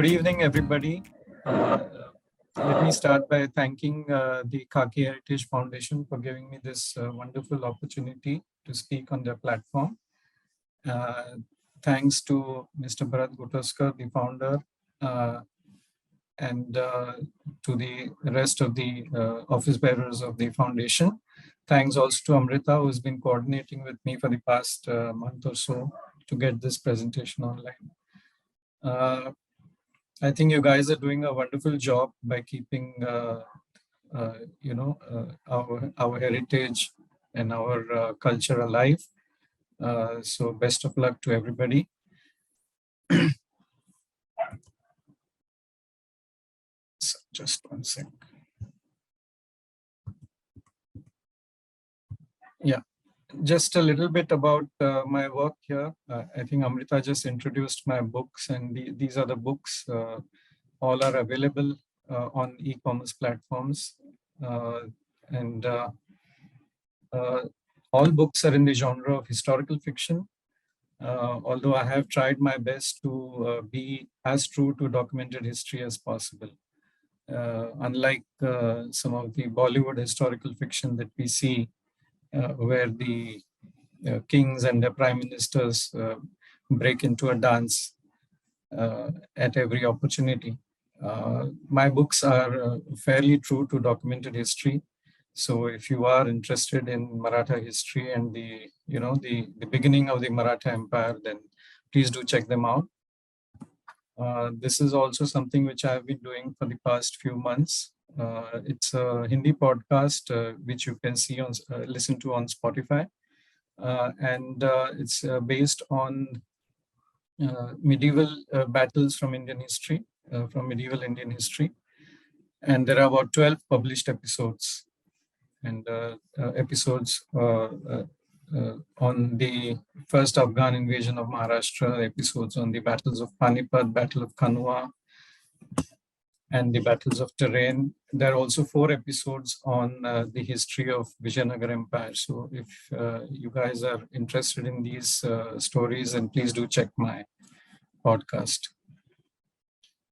Good evening, everybody. Let me start by thanking the Khaki Heritage Foundation for giving me this wonderful opportunity to speak on their platform. Thanks to Mr. Bharat Gotaskar, the founder, and to the rest of the office bearers of the foundation. Thanks also to Amrita, who has been coordinating with me for the past month or so to get this presentation online. I think you guys are doing a wonderful job by keeping, our heritage and our culture alive. So best of luck to everybody. So just one sec. Yeah, just a little bit about my work here. I think Amrita just introduced my books, and these are the books. All are available on e-commerce platforms, and all books are in the genre of historical fiction. Although I have tried my best to be as true to documented history as possible. Unlike some of the Bollywood historical fiction that we see, where the kings and their prime ministers break into a dance at every opportunity. My books are fairly true to documented history. So if you are interested in Maratha history and the beginning of the Maratha Empire, then please do check them out. This is also something which I've been doing for the past few months. It's a Hindi podcast which you can see on listen to on Spotify, and it's based on medieval battles from Indian history, from medieval Indian history, and there are about 12 published episodes, and episodes on the first Afghan invasion of Maharashtra, episodes on the battles of Panipat, Battle of Kanwa, and the battles of Terrain. There are also 4 episodes on the history of Vijayanagar Empire. So if you guys are interested in these stories, then please do check my podcast.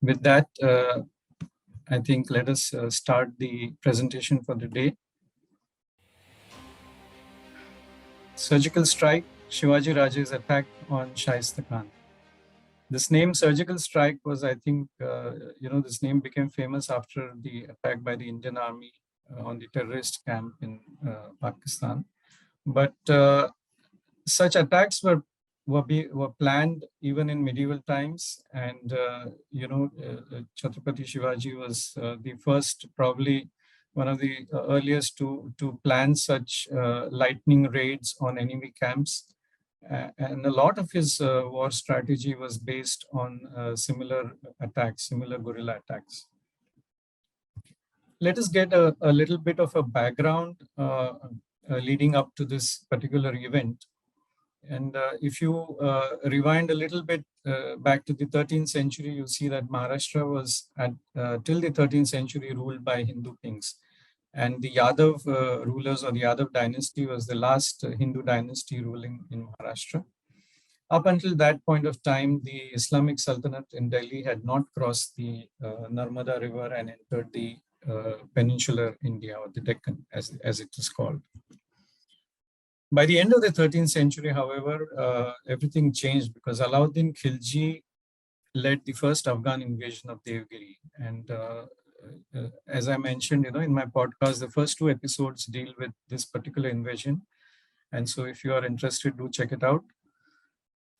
With that, I think let us start the presentation for the day. Surgical strike, Shivaji Raje's attack on Shaista Khan. This name surgical strike was, I think, this name became famous after the attack by the Indian army on the terrorist camp in Pakistan. But such attacks were planned even in medieval times, and Chhatrapati Shivaji was the first, probably one of the earliest to plan such lightning raids on enemy camps. And a lot of his war strategy was based on similar attacks, similar guerrilla attacks. Let us get a little bit of a background leading up to this particular event. And if you rewind a little bit back to the 13th century, you see that Maharashtra was till the 13th century ruled by Hindu kings. And the Yadav rulers, or the Yadav dynasty, was the last Hindu dynasty ruling in Maharashtra. Up until that point of time, the Islamic Sultanate in Delhi had not crossed the Narmada River and entered the peninsular India, or the Deccan, as it is called. By the end of the 13th century, however, everything changed, because Alauddin Khilji led the first Afghan invasion of Devgiri. And as I mentioned, in my podcast, the first 2 episodes deal with this particular invasion. And so if you are interested, do check it out.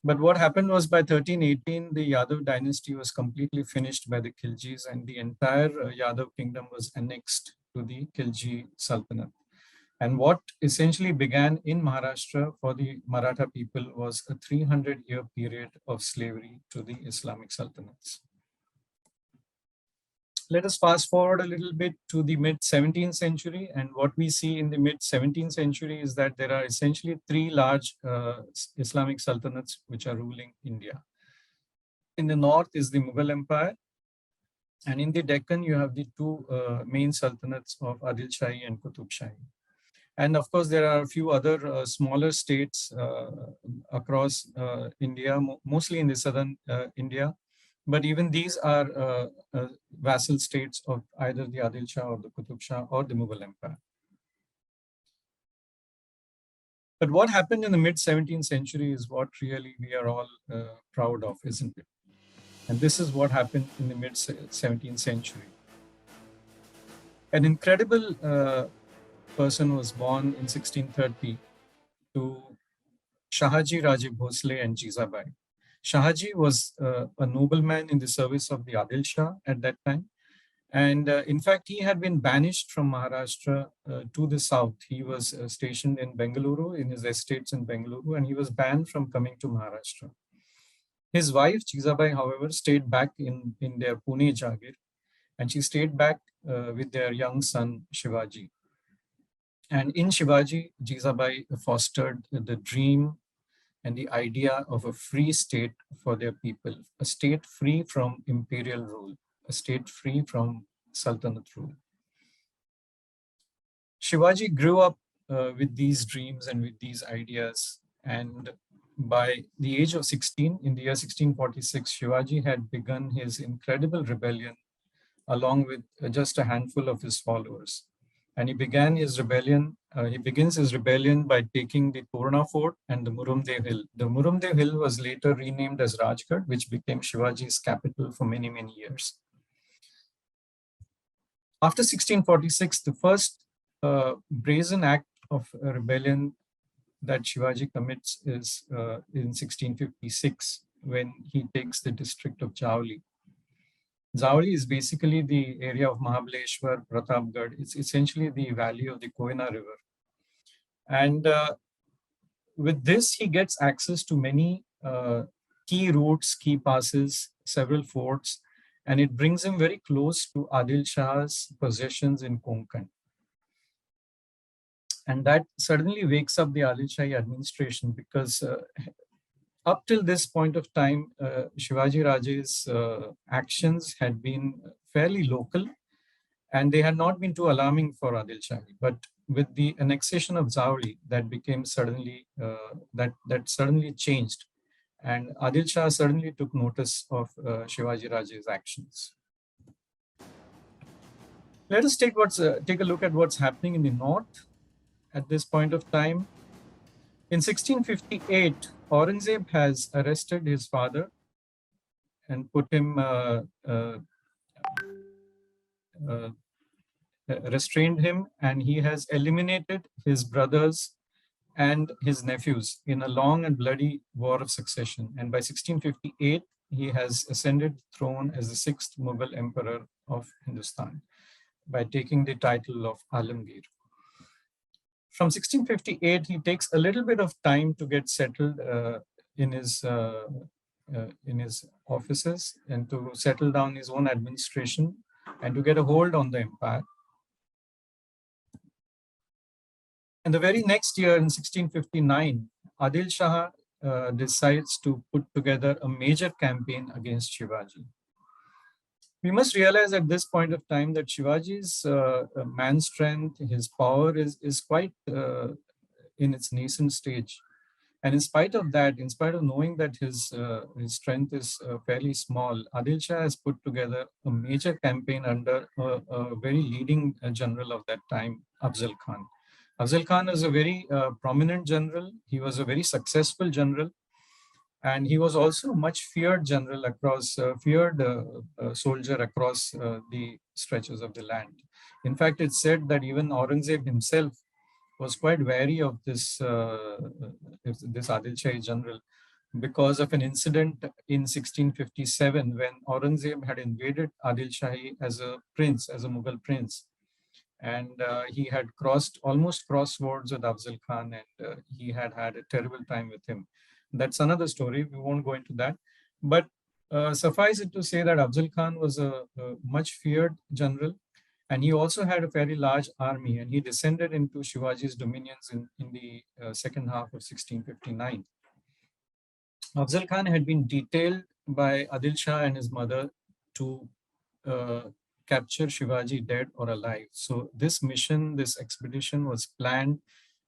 But what happened was, by 1318, the Yadav dynasty was completely finished by the Khiljis, and the entire Yadav kingdom was annexed to the Khilji Sultanate. And what essentially began in Maharashtra for the Maratha people was a 300-year period of slavery to the Islamic Sultanates. Let us fast forward a little bit to the mid-17th century. And what we see in the mid-17th century is that there are essentially 3 large Islamic Sultanates which are ruling India. In the north is the Mughal Empire. And in the Deccan, you have the 2 main sultanates of Adil Shahi and Qutub Shahi. And of course, there are a few other smaller states across India, mostly in the southern India, But even these are vassal states of either the Adil Shah or the Qutub Shah or the Mughal Empire. But what happened in the mid-17th century is what really we are all proud of, isn't it? And this is what happened in the mid-17th century. An incredible person was born in 1630 to Shahaji Raje Bhosle and Jizabai. Shahaji was a nobleman in the service of the Adil Shah at that time. And in fact, he had been banished from Maharashtra to the south. He was stationed in Bengaluru, in his estates in Bengaluru, and he was banned from coming to Maharashtra. His wife, Jizabai, however, stayed back in their Pune Jagir, and she stayed back with their young son, Shivaji. And in Shivaji, Jizabai fostered the dream and the idea of a free state for their people, a state free from imperial rule, a state free from Sultanate rule. Shivaji grew up with these dreams and with these ideas. And by the age of 16, in the year 1646, Shivaji had begun his incredible rebellion along with just a handful of his followers. And he begins his rebellion by taking the Torna Fort and the Murumdev Hill. The Murumdev Hill was later renamed as Rajgarh, which became Shivaji's capital for many, many years. After 1646, the first brazen act of rebellion that Shivaji commits is in 1656, when he takes the district of Jauli. Jauli is basically the area of Mahabaleshwar, Pratapgarh. It's essentially the valley of the Koyna River. And with this, he gets access to many key routes, key passes, several forts, and it brings him very close to Adil Shah's possessions in Konkan. And that suddenly wakes up the Adil Shahi administration, because up till this point of time, Shivaji Raje's actions had been fairly local, and they had not been too alarming for Adil Shahi. But with the annexation of Zauri, that became suddenly, that suddenly changed. And Adil Shah suddenly took notice of Shivaji Raje's actions. Let us take a look at what's happening in the north at this point of time. In 1658, Aurangzeb has arrested his father and put him, restrained him, and he has eliminated his brothers and his nephews in a long and bloody war of succession. And by 1658, he has ascended the throne as the sixth Mughal emperor of Hindustan by taking the title of Alamgir. From 1658, he takes a little bit of time to get settled in his offices and to settle down his own administration and to get a hold on the empire. And the very next year, in 1659, Adil Shah decides to put together a major campaign against Shivaji. We must realize at this point of time that Shivaji's man strength, his power is quite in its nascent stage. And in spite of that, in spite of knowing that his strength is fairly small, Adil Shah has put together a major campaign under a very leading general of that time, Afzal Khan. Afzal Khan is a very prominent general. He was a very successful general. And he was also a much feared general across, soldier across the stretches of the land. In fact, it's said that even Aurangzeb himself was quite wary of this Adil Shahi general, because of an incident in 1657 when Aurangzeb had invaded Adil Shahi as a prince, as a Mughal prince. And he had almost crossed swords with Afzal Khan, and he had had a terrible time with him. That's another story. We won't go into that. But suffice it to say that Afzal Khan was a much feared general, and he also had a very large army, and he descended into Shivaji's dominions in the second half of 1659. Afzal Khan had been detailed by Adil Shah and his mother to capture Shivaji dead or alive. So this mission, this expedition was planned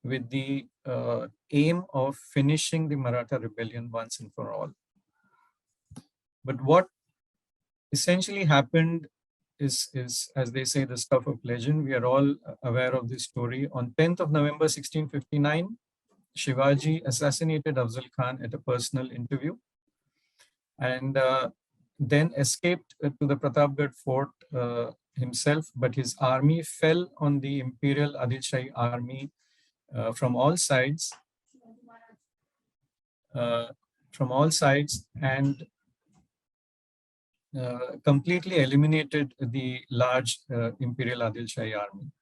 with the aim of finishing the Maratha rebellion once and for all. But what essentially happened is, as they say, the stuff of legend. We are all aware of this story. On 10th of November 1659, Shivaji assassinated Afzal Khan at a personal interview, and then escaped to the Pratapgarh fort himself, but his army fell on the imperial Adil Shahi army from all sides, uh, and completely eliminated the large imperial Adil Shahi army.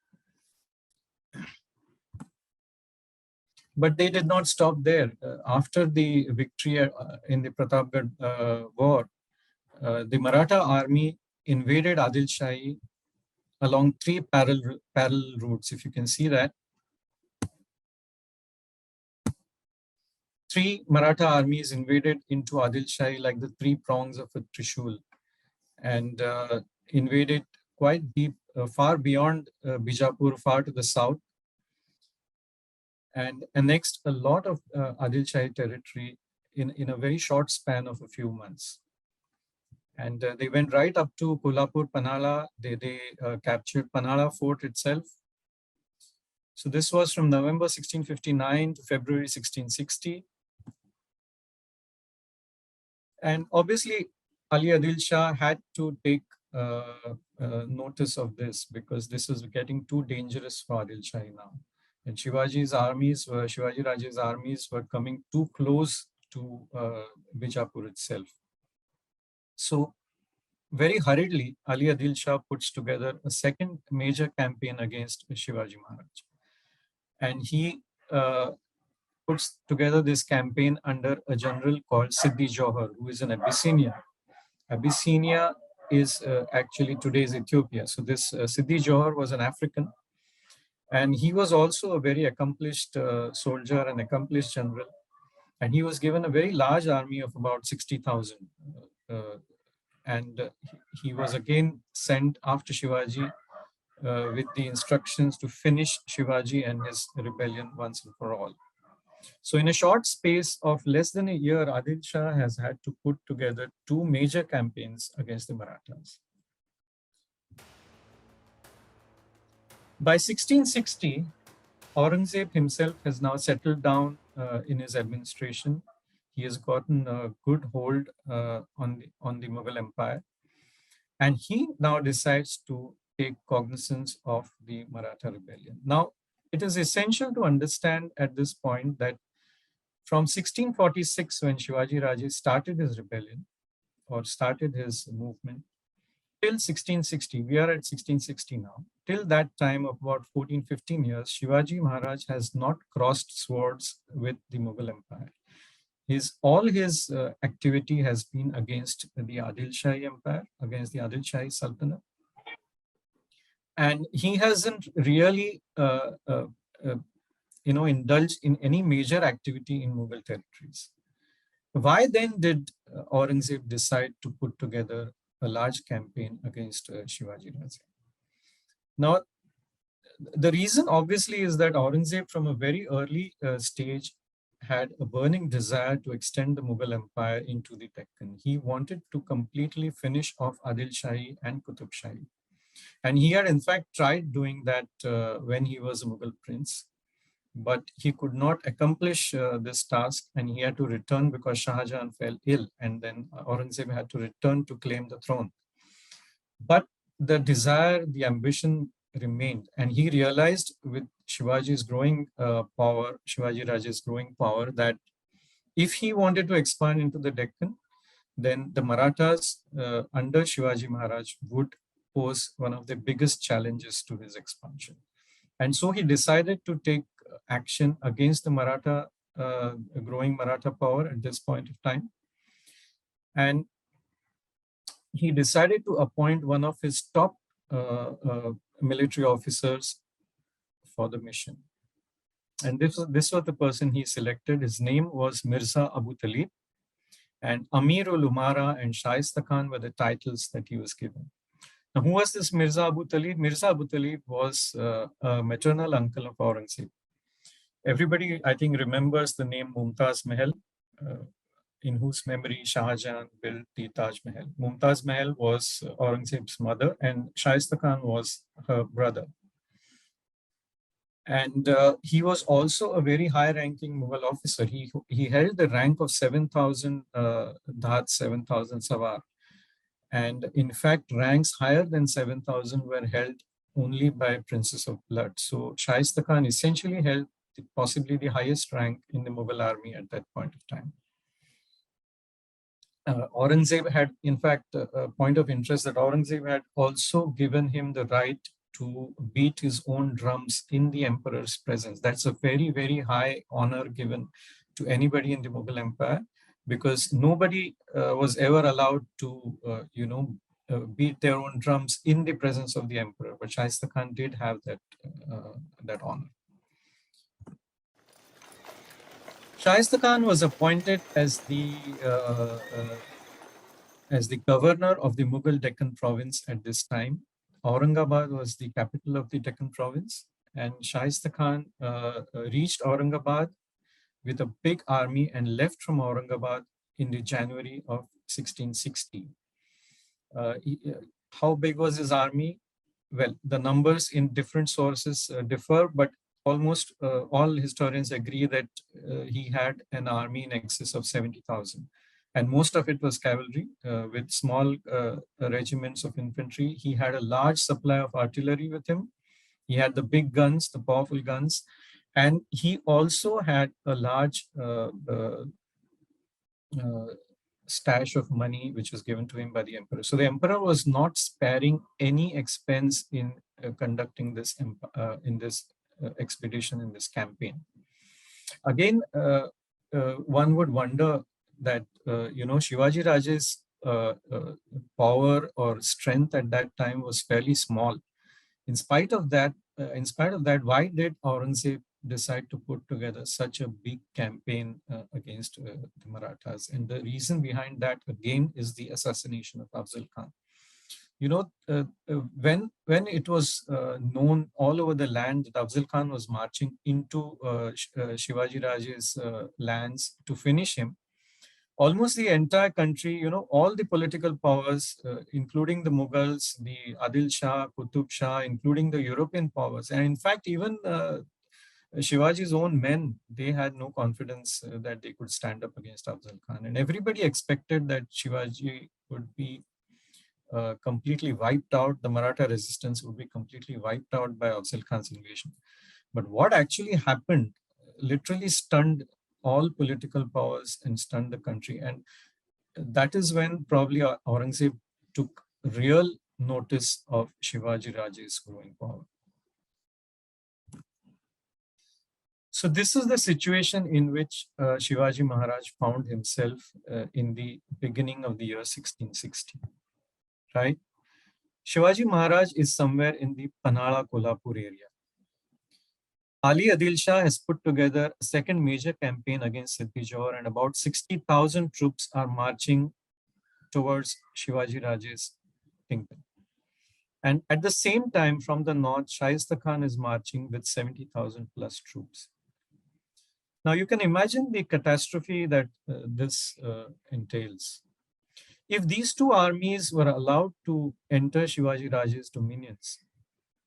But they did not stop there. After the victory in the Pratapgarh war, the Maratha army invaded Adil Shahi along three parallel routes. If you can see that, three Maratha armies invaded into Adil Shahi like the three prongs of a trishul, and invaded quite deep, far beyond Bijapur, far to the south, and annexed a lot of Adil Shahi territory in a very short span of a few months. And they went right up to Kolhapur, Panhala. They captured Panhala fort itself. So this was from November 1659 to February 1660. And obviously, Ali Adil Shah had to take notice of this, because this was getting too dangerous for Adil Shah now. And Shivaji Raje's armies were coming too close to Bijapur itself. So very hurriedly, Ali Adil Shah puts together a second major campaign against Shivaji Maharaj. And he puts together this campaign under a general called Siddhi Johar, who is an Abyssinian. Abyssinia is actually today's Ethiopia. So this Siddhi Johar was an African, and he was also a very accomplished soldier, an accomplished general. And he was given a very large army of about 60,000. And he was again sent after Shivaji with the instructions to finish Shivaji and his rebellion once and for all. So in a short space of less than a year, Adil Shah has had to put together two major campaigns against the Marathas. By 1660, Aurangzeb himself has now settled down in his administration. He has gotten a good hold on the Mughal Empire. And he now decides to take cognizance of the Maratha rebellion. Now, it is essential to understand at this point that from 1646, when Shivaji Raje started his rebellion or started his movement, till 1660, we are at 1660 now, till that time of about 14, 15 years, Shivaji Maharaj has not crossed swords with the Mughal Empire. All his activity has been against the Adil Shahi Empire, against the Adil Shahi Sultanate. And he hasn't really indulged in any major activity in Mughal territories. Why then did Aurangzeb decide to put together a large campaign against Shivaji Raje? Now, the reason obviously is that Aurangzeb from a very early stage had a burning desire to extend the Mughal Empire into the Deccan. He wanted to completely finish off Adil Shahi and Qutub Shahi. And he had in fact tried doing that when he was a Mughal prince, but he could not accomplish this task, and he had to return because Shah Jahan fell ill, and then Aurangzeb had to return to claim the throne. But the desire, the ambition remained, and he realized with Shivaji's growing power, Shivaji Raje's growing power, that if he wanted to expand into the Deccan, then the Marathas under Shivaji Maharaj would pose one of the biggest challenges to his expansion. And so he decided to take action against the Maratha, growing Maratha power at this point of time. And he decided to appoint one of his top military officers for the mission. And this was the person he selected. His name was Mirza Abu Talib, and Amir-ul Umara and Shaista Khan were the titles that he was given. Now, who was this Mirza Abu Talib? Mirza Abu Talib was a maternal uncle of Aurangzeb. Everybody, I think, remembers the name Mumtaz Mahal. in whose memory Shah Jahan built the Taj Mahal. Mumtaz Mahal was Aurangzeb's mother, and Shaista Khan was her brother. And he was also a very high-ranking Mughal officer. He held the rank of 7,000 Dhat, 7,000 Sawar. And in fact, ranks higher than 7,000 were held only by princes of blood. So Shaista Khan essentially held possibly the highest rank in the Mughal army at that point of time. Aurangzeb had, in fact, a point of interest that Aurangzeb had also given him the right to beat his own drums in the emperor's presence. That's a very, very high honor given to anybody in the Mughal Empire, because nobody was ever allowed to, beat their own drums in the presence of the emperor. But Shaista Khan did have that honor. Shaista Khan was appointed as the governor of the Mughal Deccan province at this time. Aurangabad was the capital of the Deccan province, and Shaista Khan reached Aurangabad with a big army and left from Aurangabad in the January of 1660. How big was his army? Well, the numbers in different sources differ, but almost all historians agree that he had an army in excess of 70,000. And most of it was cavalry with small regiments of infantry. He had a large supply of artillery with him. He had the big guns, the powerful guns. And he also had a large stash of money which was given to him by the emperor. So the emperor was not sparing any expense in conducting this expedition, in this campaign. Again, one would wonder that Shivaji Raje's power or strength at that time was fairly small. In spite of that, why did Aurangzeb decide to put together such a big campaign against the Marathas? And the reason behind that, again, is the assassination of Afzal Khan. When it was known all over the land that Afzal Khan was marching into Shivaji Raje's lands to finish him, almost the entire country, all the political powers, including the Mughals, the Adil Shah, Qutub Shah, including the European powers, and in fact, even Shivaji's own men, they had no confidence that they could stand up against Afzal Khan. And everybody expected that Shivaji would be completely wiped out. The Maratha resistance would be completely wiped out by Afzal Khan's invasion. But what actually happened literally stunned all political powers and stunned the country. And that is when probably Aurangzeb took real notice of Shivaji Raje's growing power. So this is the situation in which Shivaji Maharaj found himself in the beginning of the year 1660, right? Shivaji Maharaj is somewhere in the Panhala Kolhapur area. Ali Adil Shah has put together a second major campaign against Siddhi Johar, and about 60,000 troops are marching towards Shivaji Raje's kingdom. And at the same time, from the north, Shaista Khan is marching with 70,000 plus troops. Now you can imagine the catastrophe that this entails. If these two armies were allowed to enter Shivaji Raje's dominions,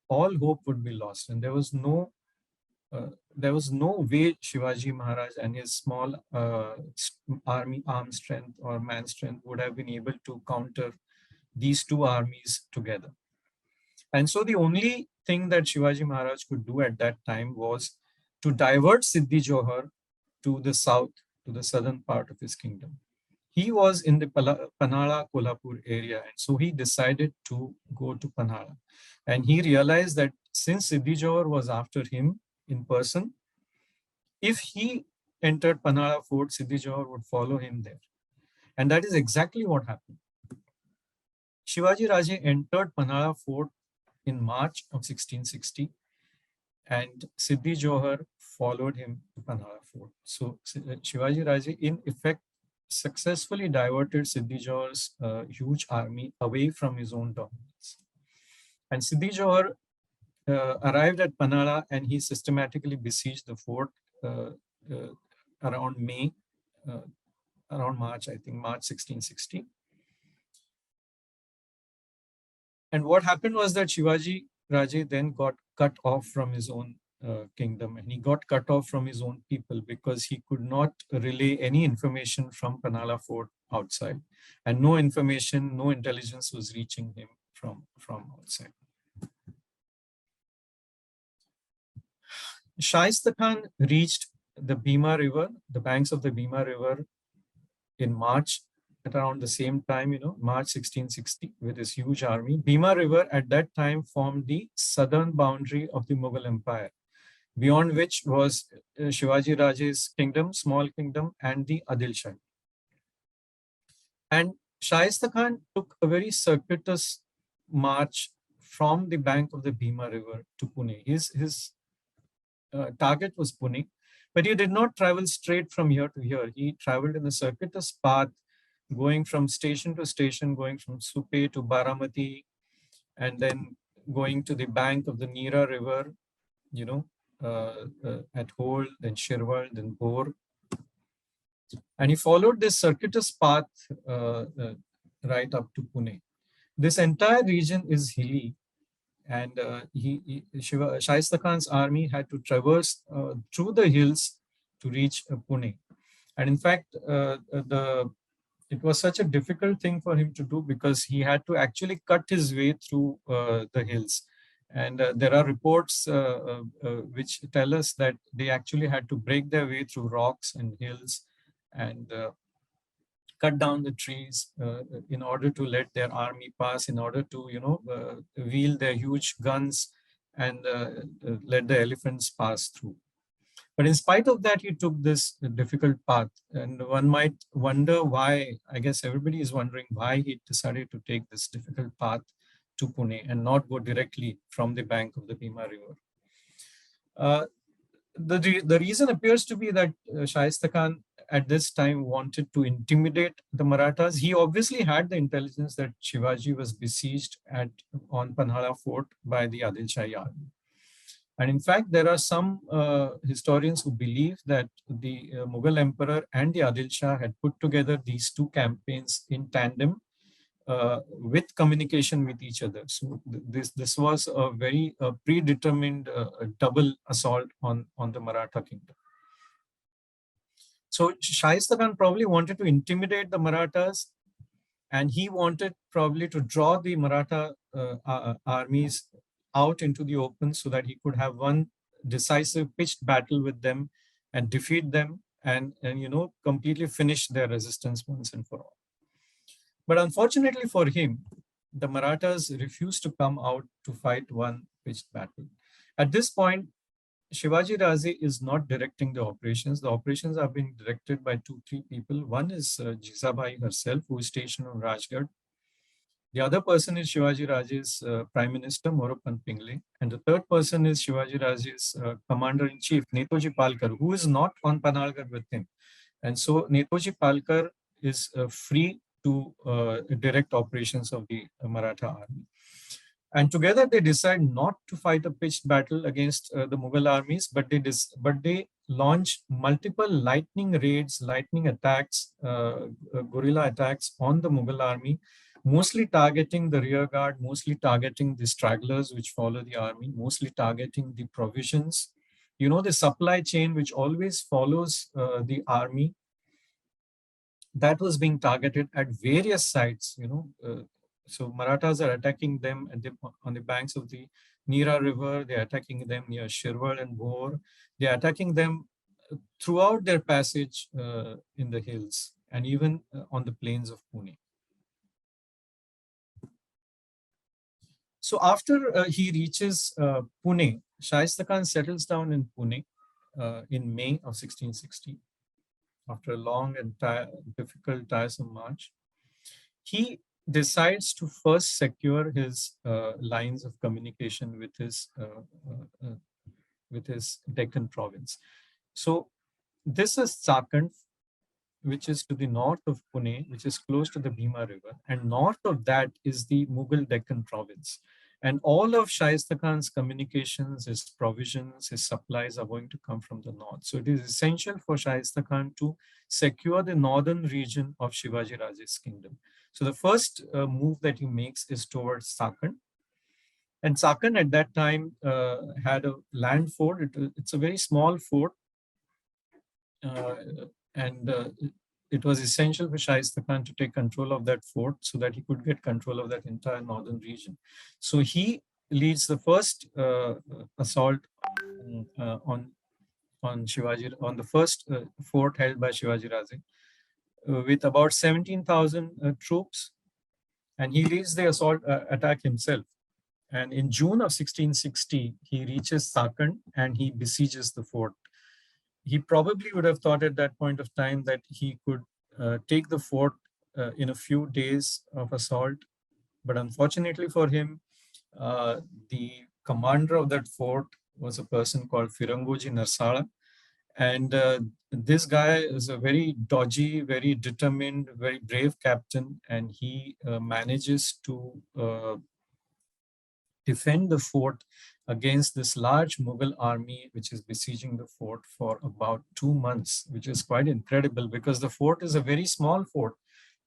all hope would be lost, and there was no way Shivaji Maharaj and his small arm strength or man strength would have been able to counter these two armies together. And so the only thing that Shivaji Maharaj could do at that time was to divert Siddhi Johar to the south, to the southern part of his kingdom. He was in the Panhala Kolhapur area, and so he decided to go to Panhala. And he realized that since Siddhi Johar was after him in person, if he entered Panhala fort, Siddhi Johar would follow him there. And that is exactly what happened. Shivaji Raje entered Panhala fort in March of 1660, and Siddhi Johar followed him to Panhala fort. So Shivaji Raje, in effect, successfully diverted Siddhi Johar's huge army away from his own dominance. And Siddhi Johar arrived at Panhala, and he systematically besieged the fort around May. around March, I think March 1660. And what happened was that Shivaji Raje then got cut off from his own kingdom, and he got cut off from his own people because he could not relay any information from Panhala fort outside, and no information, no intelligence was reaching him from outside. Shaista Khan reached the Bhima River, the banks of the Bhima River, in March, at around the same time, March 1660, with his huge army. Bhima River at that time formed the southern boundary of the Mughal Empire, beyond which was Shivaji Raje's kingdom, small kingdom, and the Adil Shah. And Shaista Khan took a very circuitous march from the bank of the Bhima River to Pune. His target was Pune, but he did not travel straight from here to here. He traveled in a circuitous path, going from station to station, going from Supe to Baramati, and then going to the bank of the Neera River, at Hole, then Shirwal, then Bor. And he followed this circuitous path right up to Pune. This entire region is hilly, and Shaista Khan's army had to traverse through the hills to reach Pune. And in fact, it was such a difficult thing for him to do because he had to actually cut his way through the hills. And there are reports which tell us that they actually had to break their way through rocks and hills and cut down the trees in order to let their army pass, in order to, wield their huge guns and let the elephants pass through. But in spite of that, he took this difficult path. And one might wonder why, I guess everybody is wondering why he decided to take this difficult path to Pune and not go directly from the bank of the Bhima River. The reason appears to be that Shaista Khan at this time wanted to intimidate the Marathas. He obviously had the intelligence that Shivaji was besieged on Panhala fort by the Adil Shahi army. And in fact, there are some historians who believe that the Mughal emperor and the Adil Shah had put together these two campaigns in tandem with communication with each other. So this was a very predetermined double assault on the Maratha kingdom. So Shaista Khan probably wanted to intimidate the Marathas, and he wanted probably to draw the Maratha armies out into the open so that he could have one decisive pitched battle with them and defeat them and completely finish their resistance once and for all. But unfortunately for him, the Marathas refused to come out to fight one pitched battle. At this point, Shivaji Raje is not directing the operations. The operations are being directed by 2-3 people. One is Jizabai herself, who is stationed on Rajgarh. The other person is Shivaji Raje's Prime Minister, Moroppan Pingle. And the third person is Shivaji Raje's Commander-in-Chief, Netoji Palkar, who is not on Panhalgarh with him. And so Netoji Palkar is free to direct operations of the Maratha army. And together they decide not to fight a pitched battle against the Mughal armies, but they launch multiple lightning raids, lightning attacks, guerrilla attacks on the Mughal army, mostly targeting the rear guard, mostly targeting the stragglers which follow the army, mostly targeting the provisions. The supply chain which always follows the army, that was being targeted at various sites, so Marathas are attacking them on the banks of the Neera River. They're attacking them near Shirwal and Bhor. They're attacking them throughout their passage in the hills and even on the plains of Pune. So after he reaches Pune, Shaista Khan settles down in Pune in May of 1660. After a long and difficult, tiresome march, he decides to first secure his lines of communication with his Deccan province. So this is Chakan, which is to the north of Pune, which is close to the Bhima River, and north of that is the Mughal Deccan province. And all of Shaista Khan's communications, his provisions, his supplies are going to come from the north. So it is essential for Shaista Khan to secure the northern region of Shivaji Raje's kingdom. So the first move that he makes is towards Sakan. And Sakan at that time had a land fort. It's a very small fort. Uh, and it was essential for Shaista Khan to take control of that fort so that he could get control of that entire northern region. So he leads the first assault on Shivaji, on the first fort held by Shivaji Raje, with about 17,000 troops, and he leads the assault attack himself. And in June of 1660, he reaches Sakan and he besieges the fort. He probably would have thought at that point of time that he could take the fort in a few days of assault. But unfortunately for him, the commander of that fort was a person called Firangoji Narsala. And this guy is a very dodgy, very determined, very brave captain. And he manages to defend the fort against this large Mughal army, which is besieging the fort for about 2 months, which is quite incredible because the fort is a very small fort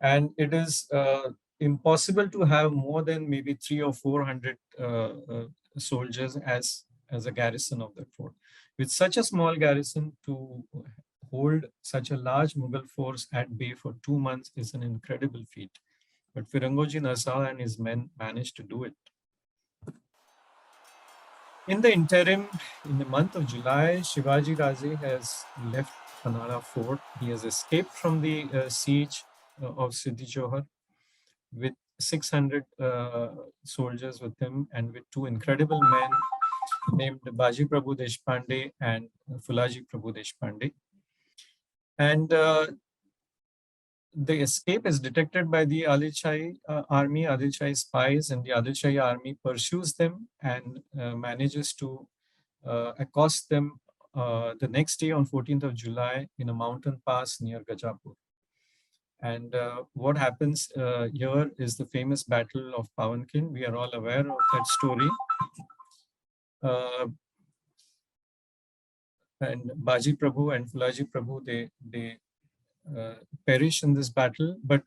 and it is impossible to have more than maybe 300 or 400 soldiers as a garrison of that fort. With such a small garrison, to hold such a large Mughal force at bay for 2 months is an incredible feat. But Firangoji Narsala and his men managed to do it. In the interim, in the month of July, Shivaji Raje has left Kanara fort. He has escaped from the siege of Siddhi Johar with 600 soldiers with him and with two incredible men named Baji Prabhu Deshpande and Fulaji Prabhu Deshpande. And the escape is detected by the Adil Shahi army, Adil Shahi spies, and the Adil Shahi army pursues them and manages to accost them the next day on 14th of July in a mountain pass near Gajapur. And what happens here is the famous Battle of Pawankin. We are all aware of that story. And Baji Prabhu and Fulaji Prabhu, they perish in this battle. But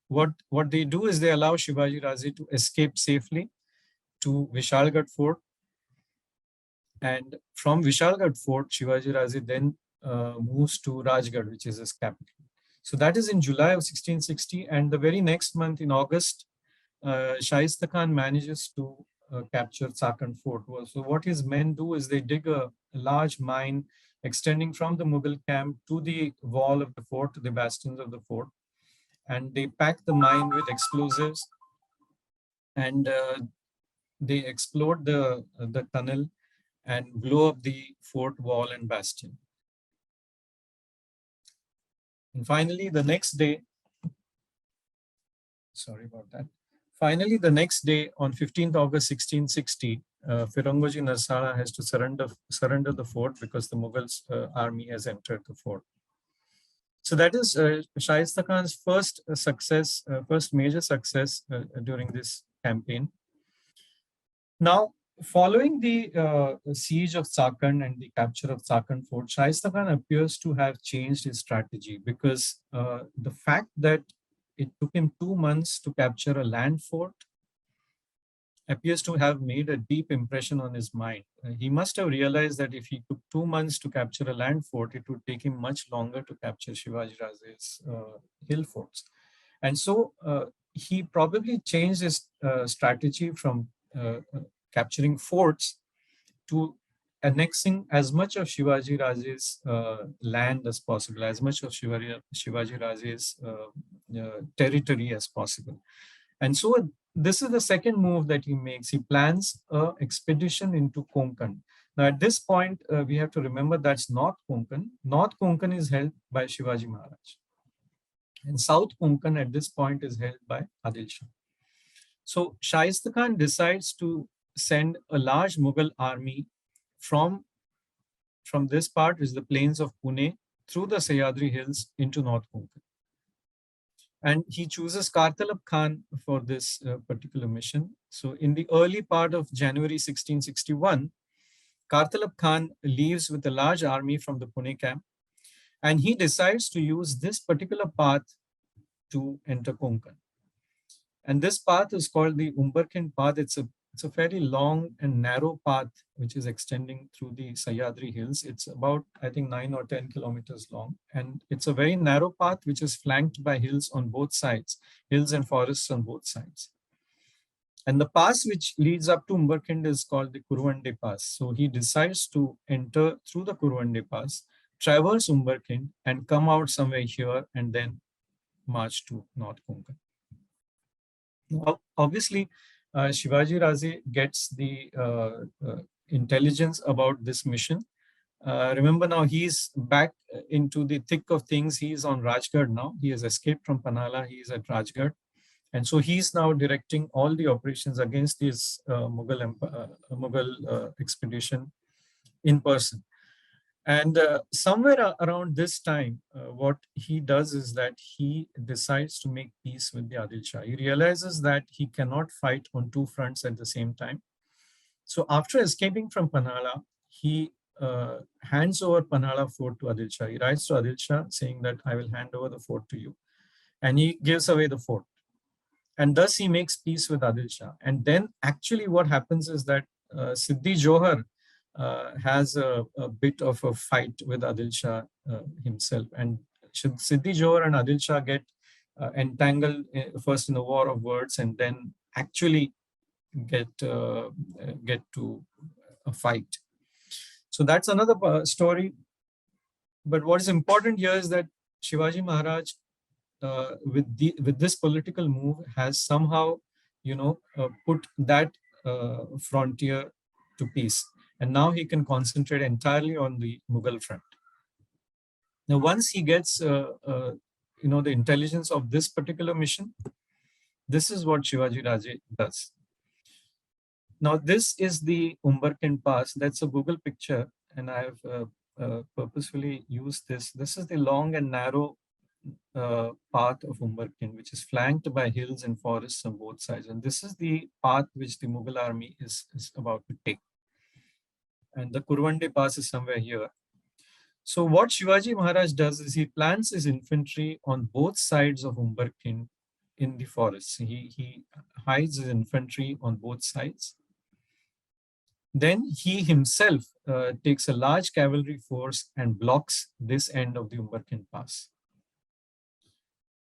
what they do is they allow Shivaji Raje to escape safely to Vishalgarh Fort. And from Vishalgarh Fort, Shivaji Raje then moves to Rajgarh, which is his capital. So that is in July of 1660. And the very next month in August, Shaista Khan manages to capture Sakan Fort. So what his men do is they dig a large mine extending from the Mughal camp to the wall of the fort, to the bastions of the fort. And they pack the mine with explosives and they explode the tunnel and blow up the fort wall and bastion. And finally, the next day, sorry about that. Finally, the next day, on 15th August 1660, Firangoji Narsala has to surrender the fort because the Mughals army has entered the fort. So that is Shaista Khan's first success, first major success during this campaign. Now, following the siege of Sakan and the capture of Sakan fort, Shaista Khan appears to have changed his strategy because the fact that it took him 2 months to capture a land fort appears to have made a deep impression on his mind. He must have realized that if he took 2 months to capture a land fort, it would take him much longer to capture Shivaji Raje's hill forts. And so he probably changed his strategy from capturing forts to annexing as much of Shivaji Raje's land as possible, as much of Shivaji Raje's territory as possible. And so this is the second move that he makes. He plans an expedition into Konkan. Now at this point, we have to remember that's North Konkan. North Konkan is held by Shivaji Maharaj. And South Konkan at this point is held by Adil Shah. So Shaista Khan decides to send a large Mughal army from this part, which is the plains of Pune, through the Sahyadri Hills into North Konkan. And he chooses Kartalab Khan for this particular mission. So in the early part of January 1661, Kartalab Khan leaves with a large army from the Pune camp, and he decides to use this particular path to enter Konkan. And this path is called the Umbarkand path. It's a fairly long and narrow path which is extending through the Sahyadri hills. It's about, I think, 9 or 10 kilometers long. And it's a very narrow path which is flanked by hills on both sides, hills and forests on both sides. And the pass which leads up to Umbarkand is called the Kurvande Pass. So he decides to enter through the Kurvande Pass, traverse Umbarkand, and come out somewhere here and then march to North Konkan. Now, obviously, Shivaji Raje gets the intelligence about this mission. Remember now, he's back into the thick of things. He's on Rajgarh now. He has escaped from Panhala. He's at Rajgarh. And so he's now directing all the operations against this Mughal expedition in person. And somewhere around this time, what he does is that he decides to make peace with the Adil Shah. He realizes that he cannot fight on two fronts at the same time. So after escaping from Panhala, he hands over Panhala fort to Adil Shah. He writes to Adil Shah saying that I will hand over the fort to you. And he gives away the fort. And thus he makes peace with Adil Shah. And then actually what happens is that Siddhi Johar has a bit of a fight with Adil Shah himself. And Siddhi Johar and Adil Shah get entangled first in a war of words and then actually get to a fight. So that's another story. But what is important here is that Shivaji Maharaj, with this political move, has somehow, put that frontier to peace. And now he can concentrate entirely on the Mughal front. Now, once he gets, the intelligence of this particular mission, this is what Shivaji Raje does. Now, this is the Umbarkand Pass. That's a Google picture, and I have purposefully used this. This is the long and narrow path of Umbarkand, which is flanked by hills and forests on both sides. And this is the path which the Mughal army is about to take. And the Kurvande Pass is somewhere here. So what Shivaji Maharaj does is he plants his infantry on both sides of Umbarkand in the forests. He hides his infantry on both sides. Then he himself takes a large cavalry force and blocks this end of the Umbarkand Pass.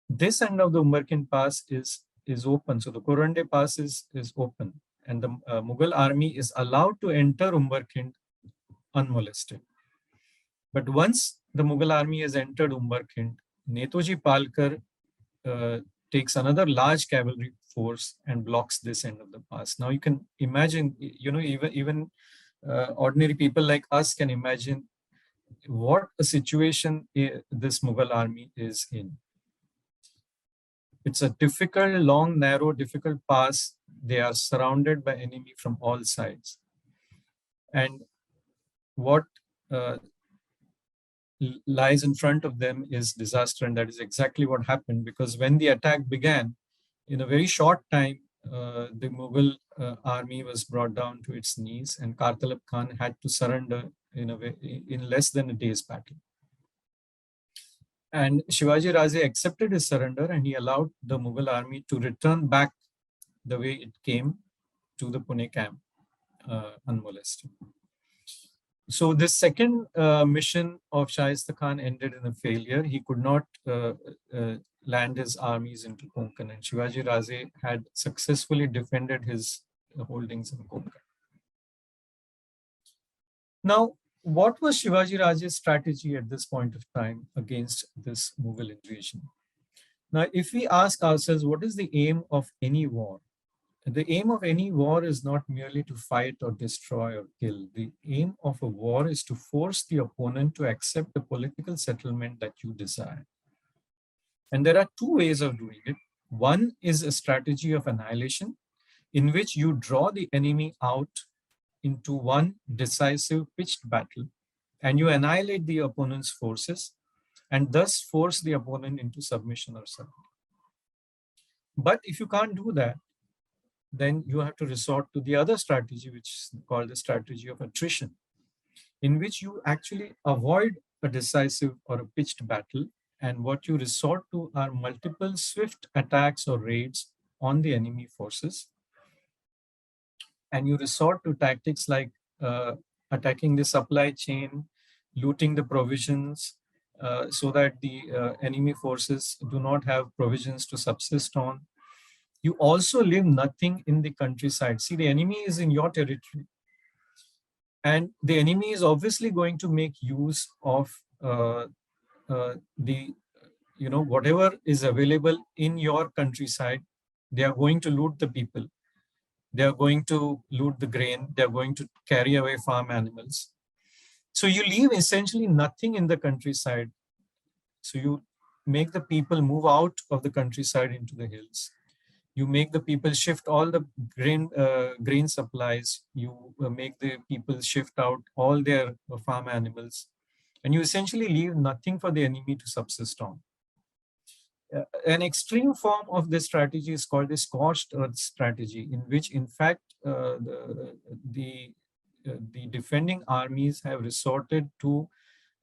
This end of the Umbarkand Pass is open. So the Kurvande Pass is open. And the Mughal army is allowed to enter Umbarkand unmolested. But once the Mughal army has entered Umbarkand, Netoji Palkar takes another large cavalry force and blocks this end of the pass. Now you can imagine, even ordinary people like us can imagine what a situation this Mughal army is in. It's a difficult, long, narrow, difficult pass. They are surrounded by enemy from all sides. And what lies in front of them is disaster, and that is exactly what happened, because when the attack began, in a very short time, the Mughal army was brought down to its knees, and Kartalab Khan had to surrender in less than a day's battle. And Shivaji Raje accepted his surrender, and he allowed the Mughal army to return back the way it came to the Pune camp unmolested. So this second mission of Shaista Khan ended in a failure. He could not land his armies into Konkan, and Shivaji Raje had successfully defended his holdings in Konkan. Now, what was Shivaji Raje's strategy at this point of time against this Mughal invasion? Now, if we ask ourselves, what is the aim of any war? The aim of any war is not merely to fight or destroy or kill. The aim of a war is to force the opponent to accept the political settlement that you desire. And there are two ways of doing it. One is a strategy of annihilation, in which you draw the enemy out into one decisive pitched battle, and you annihilate the opponent's forces, and thus force the opponent into submission or surrender. But if you can't do that, then you have to resort to the other strategy, which is called the strategy of attrition, in which you actually avoid a decisive or a pitched battle. And what you resort to are multiple swift attacks or raids on the enemy forces. And you resort to tactics like attacking the supply chain, looting the provisions, so that the enemy forces do not have provisions to subsist on. You also leave nothing in the countryside. See, the enemy is in your territory, and the enemy is obviously going to make use of the, whatever is available in your countryside. They are going to loot the people. They are going to loot the grain. They are going to carry away farm animals. So you leave essentially nothing in the countryside. So you make the people move out of the countryside into the hills. You make the people shift all the grain supplies. You make the people shift out all their farm animals, and you essentially leave nothing for the enemy to subsist on. An extreme form of this strategy is called the scorched earth strategy, in which, in fact, the defending armies have resorted to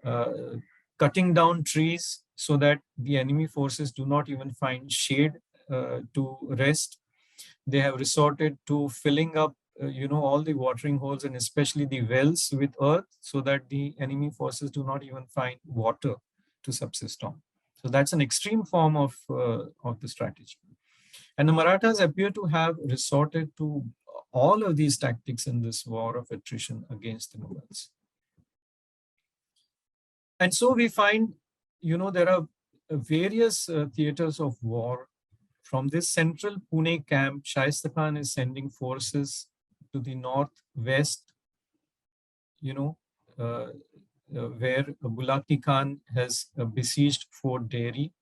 uh, cutting down trees so that the enemy forces do not even find shade to rest. They have resorted to filling up, all the watering holes and especially the wells with earth so that the enemy forces do not even find water to subsist on. So that's an extreme form of the strategy. And the Marathas appear to have resorted to all of these tactics in this war of attrition against the Mughals. And so we find, there are various theaters of war. From this central Pune camp, Shaista Khan is sending forces to the northwest, where Bulaki Khan has besieged Fort Dairy.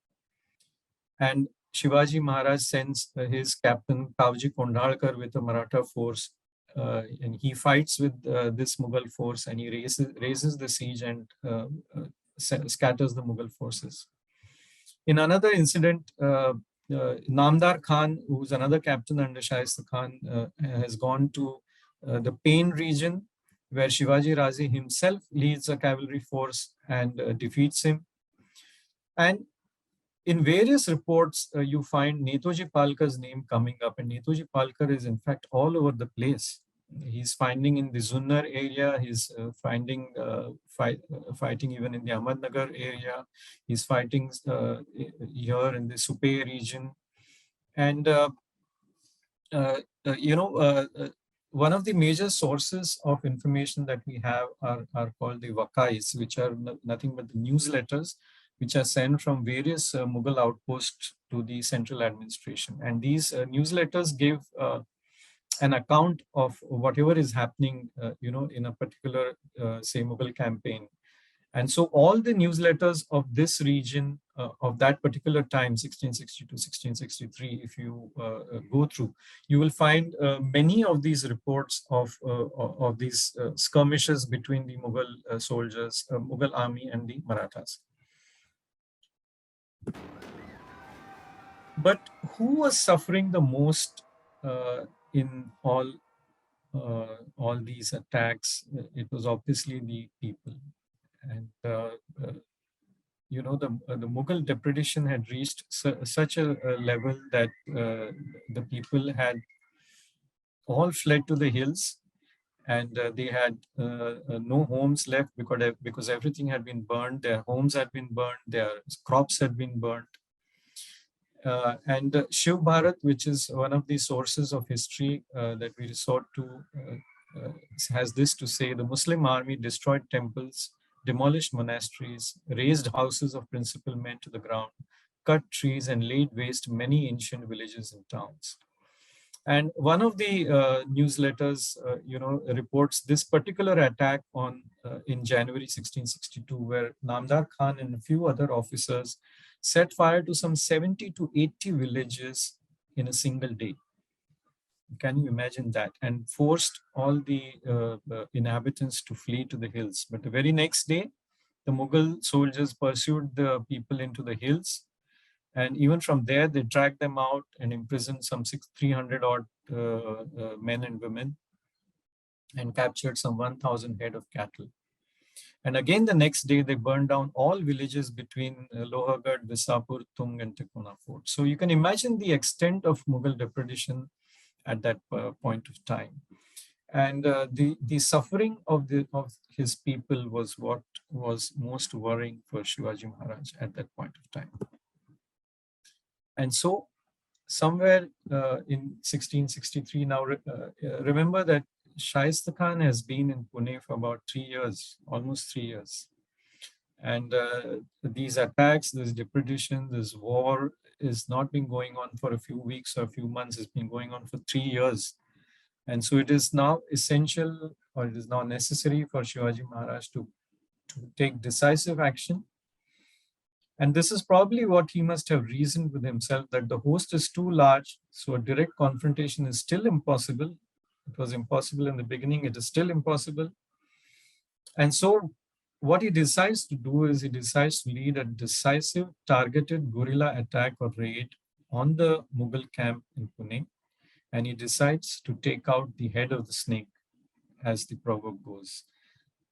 And Shivaji Maharaj sends his captain Kavji Kondhalkar with a Maratha force, and he fights with this Mughal force, and he raises the siege and scatters the Mughal forces. In another incident, Namdar Khan, who's another captain under Shaista Khan, has gone to the Pain region, where Shivaji Raje himself leads a cavalry force and defeats him. And in various reports, you find Netoji Palkar's name coming up, and Netoji Palkar is in fact all over the place. He's finding in the Zunnar area, he's fighting even in the Ahmednagar area, he's fighting here in the Supe region. And, one of the major sources of information that we have are called the Wakais, which are nothing but the newsletters which are sent from various Mughal outposts to the central administration. And these newsletters give an account of whatever is happening, in a particular, say, Mughal campaign. And so all the newsletters of this region of that particular time, 1662, 1663, if you go through, you will find many of these reports of these skirmishes between the Mughal soldiers, Mughal army and the Marathas. But who was suffering the most in all these attacks? It was obviously the people. And the Mughal depredation had reached such a level that the people had all fled to the hills, and they had no homes left because everything had been burned. Their homes had been burned. Their crops had been burned. And Shiv Bharat, which is one of the sources of history that we resort to, has this to say: the Muslim army destroyed temples, demolished monasteries, razed houses of principal men to the ground, cut trees, and laid waste many ancient villages and towns. And one of the newsletters, reports this particular attack in January 1662, where Namdar Khan and a few other officers set fire to some 70 to 80 villages in a single day. Can you imagine that? And forced all the inhabitants to flee to the hills. But the very next day, the Mughal soldiers pursued the people into the hills, And even from there, they dragged them out and imprisoned some 300 odd men and women, and captured some 1,000 head of cattle. And again, the next day, they burned down all villages between Lohargarh, Visapur, Tung, and Tikona Fort. So you can imagine the extent of Mughal depredation at that point of time. And the suffering of his people was what was most worrying for Shivaji Maharaj at that point of time. And so somewhere in 1663, now remember that Shaista Khan has been in Pune for about 3 years, almost 3 years. And these attacks, this depredation, this war is not been going on for a few weeks or a few months. It's been going on for 3 years. And so it is now essential, or it is now necessary for Shivaji Maharaj to take decisive action. And this is probably what he must have reasoned with himself, that the host is too large, so a direct confrontation is still impossible. It was impossible in the beginning, it is still impossible. And so what he decides to do is he decides to lead a decisive, targeted guerrilla attack or raid on the Mughal camp in Pune. And he decides to take out the head of the snake, as the proverb goes.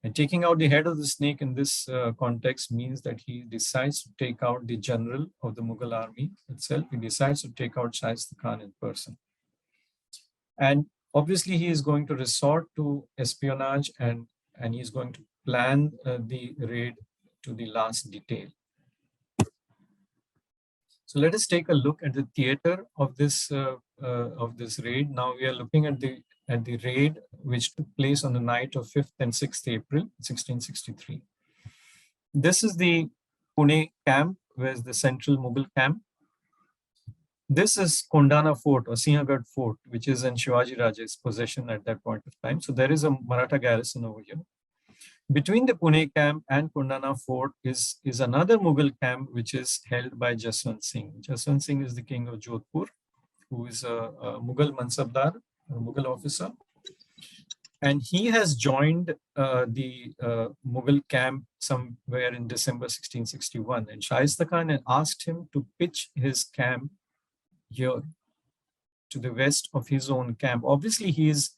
And taking out the head of the snake in this context means that he decides to take out the general of the Mughal army itself. He decides to take out Shaista Khan in person. And obviously, he is going to resort to espionage, and he's going to plan the raid to the last detail. So let us take a look at the theater of this raid. Now we are looking at the raid which took place on the night of 5th and 6th April 1663. This is the Pune camp, where is the central Mughal camp. This is Kondana Fort or Sinhagad Fort, which is in Shivaji Raje's possession at that point of time. So there is a Maratha garrison over here. Between the Pune camp and Kondana Fort is another Mughal camp, which is held by Jaswant Singh. Jaswant Singh is the king of Jodhpur, who is a Mughal Mansabdar, a Mughal officer. And he has joined the Mughal camp somewhere in December 1661. And Shaista Khan had asked him to pitch his camp here to the west of his own camp. Obviously, he is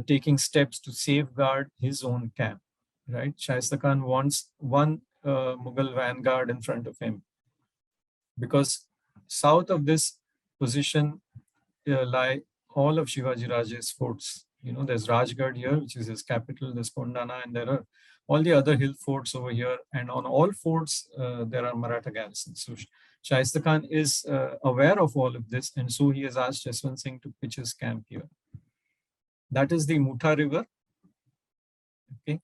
taking steps to safeguard his own camp, right? Shaista Khan wants one Mughal vanguard in front of him, because south of this position lie all of Shivaji Raje's forts. You know, there's Rajgarh here, which is his capital, there's Kondana, and there are all the other hill forts over here. And on all forts, there are Maratha garrisons. So Shaista Khan is aware of all of this, and so he has asked Jaswant Singh to pitch his camp here. That is the Mutha River. Okay.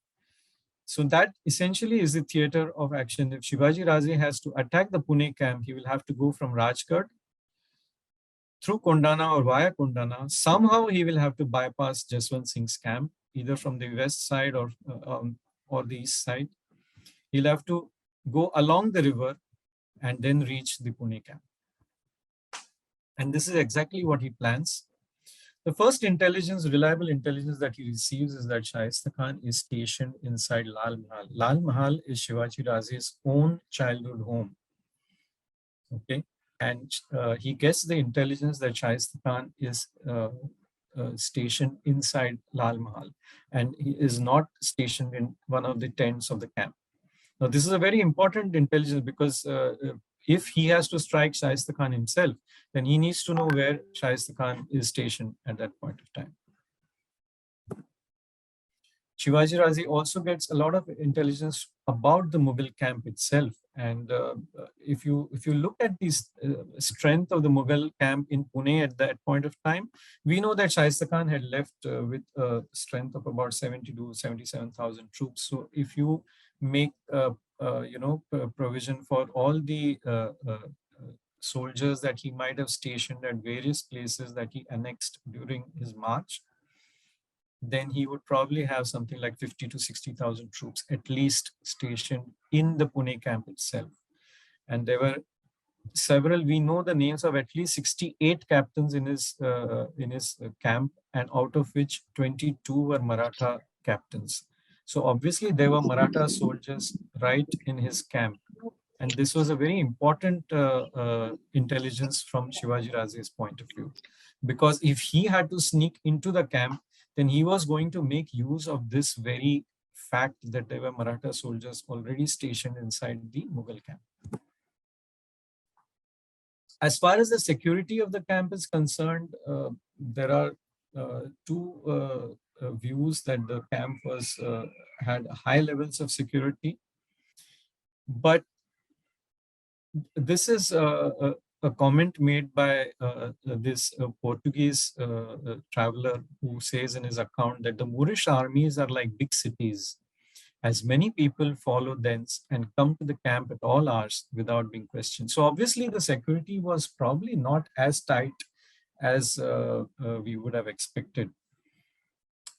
So that essentially is the theater of action. If Shivaji Raje has to attack the Pune camp, he will have to go from Rajgarh through Kondana or via Kondana. Somehow he will have to bypass Jaswant Singh's camp, either from the west side or the east side. He'll have to go along the river and then reach the Pune camp. And this is exactly what he plans. The first intelligence, reliable intelligence that he receives, is that Shaista Khan is stationed inside Lal Mahal. Lal Mahal is Shivaji Raje's own childhood home. Okay. And he gets the intelligence that Shaista Khan is stationed inside Lal Mahal, and he is not stationed in one of the tents of the camp. Now, this is a very important intelligence, because if he has to strike Shaista Khan himself, then he needs to know where Shaista Khan is stationed at that point of time. Shivaji Raje also gets a lot of intelligence about the Mughal camp itself. And if you look at the strength of the Mughal camp in Pune at that point of time, we know that Shaista Khan had left with a strength of about 77,000 troops. So if you make provision for all the soldiers that he might have stationed at various places that he annexed during his march, then he would probably have something like 50 to 60,000 troops at least stationed in the Pune camp itself. And there were several, we know the names of at least 68 captains in his camp, and out of which 22 were Maratha captains. So obviously there were Maratha soldiers right in his camp. And this was a very important intelligence from Shivaji Raje's point of view. Because if he had to sneak into the camp, then he was going to make use of this very fact that there were Maratha soldiers already stationed inside the Mughal camp. As far as the security of the camp is concerned, there are two views that the camp was had high levels of security, but this is a comment made by this Portuguese traveler who says in his account that the Moorish armies are like big cities, as many people follow thence and come to the camp at all hours without being questioned. So obviously the security was probably not as tight as we would have expected.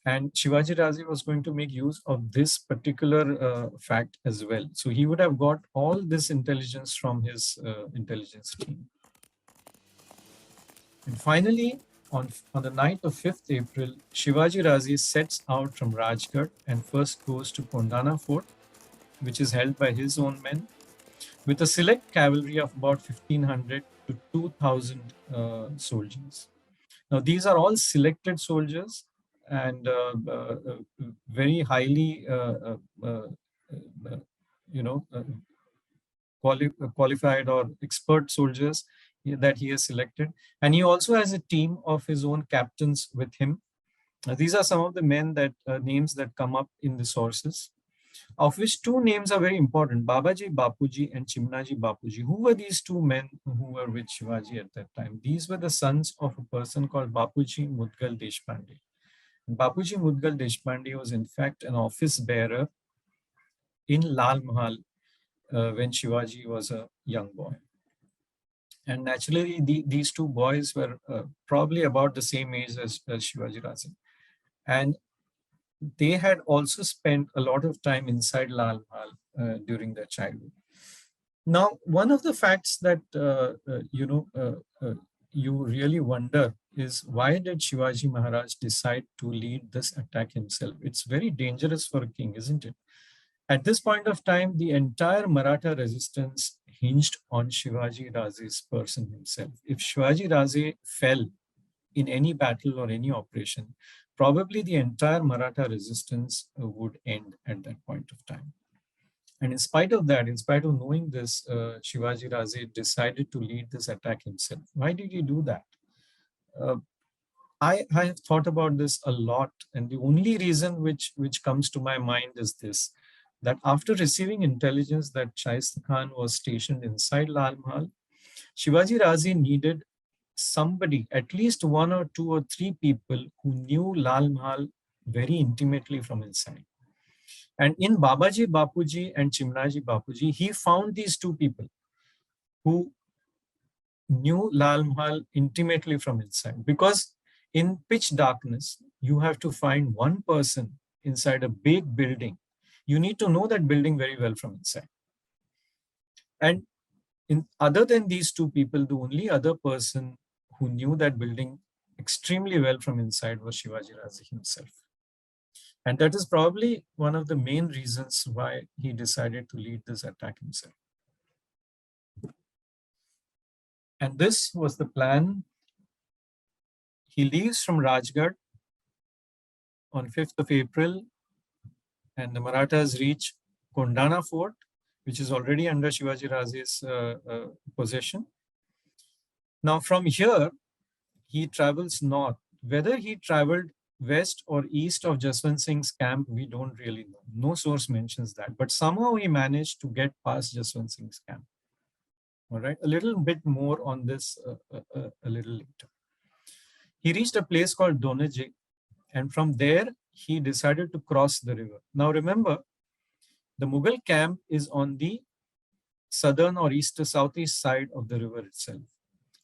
And Shivaji Raje was going to make use of this particular fact as well. So he would have got all this intelligence from his intelligence team. And finally, on the night of 5th April, Shivaji Raje sets out from Rajgarh and first goes to Kondana Fort, which is held by his own men, with a select cavalry of about 1,500 to 2,000 soldiers. Now, these are all selected soldiers and very highly, you know, qualified or expert soldiers that he has selected. And he also has a team of his own captains with him. These are some of the men that names that come up in the sources, of which two names are very important, Babaji Bapuji and Chimnaji Bapuji. Who were these two men who were with Shivaji at that time? These were the sons of a person called Bapuji Mudgal Deshpande. And Bapuji Mudgal Deshpande was in fact an office bearer in Lal Mahal when Shivaji was a young boy. And naturally, these two boys were probably about the same age as Shivaji Raje. And they had also spent a lot of time inside Lal Mahal during their childhood. Now, one of the facts that you really wonder is, why did Shivaji Maharaj decide to lead this attack himself? It's very dangerous for a king, isn't it? At this point of time, the entire Maratha resistance hinged on Shivaji Raje's person himself. If Shivaji Raje fell in any battle or any operation, probably the entire Maratha resistance would end at that point of time. And in spite of that, in spite of knowing this, Shivaji Raje decided to lead this attack himself. Why did he do that? I have thought about this a lot, and the only reason which comes to my mind is this, that after receiving intelligence that Shaista Khan was stationed inside Lal Mahal, Shivaji Raje needed somebody, at least one or two or three people who knew Lal Mahal very intimately from inside. And in Babaji Bapuji and Chimnaji Bapuji, he found these two people who knew Lal Mahal intimately from inside. Because in pitch darkness, you have to find one person inside a big building. You need to know that building very well from inside. And other than these two people, the only other person who knew that building extremely well from inside was Shivaji Raje himself. And that is probably one of the main reasons why he decided to lead this attack himself. And this was the plan. He leaves from Rajgarh on 5th of April, and the Marathas reach Kondana Fort, which is already under Shivaji Raje's possession. Now from here, he travels north. Whether he traveled west or east of Jaswant Singh's camp, we don't really know. No source mentions that. But somehow he managed to get past Jaswant Singh's camp. All right, a little bit more on this a little later. He reached a place called Donaje, and from there, he decided to cross the river. Now remember, the Mughal camp is on the southern or southeast side of the river itself.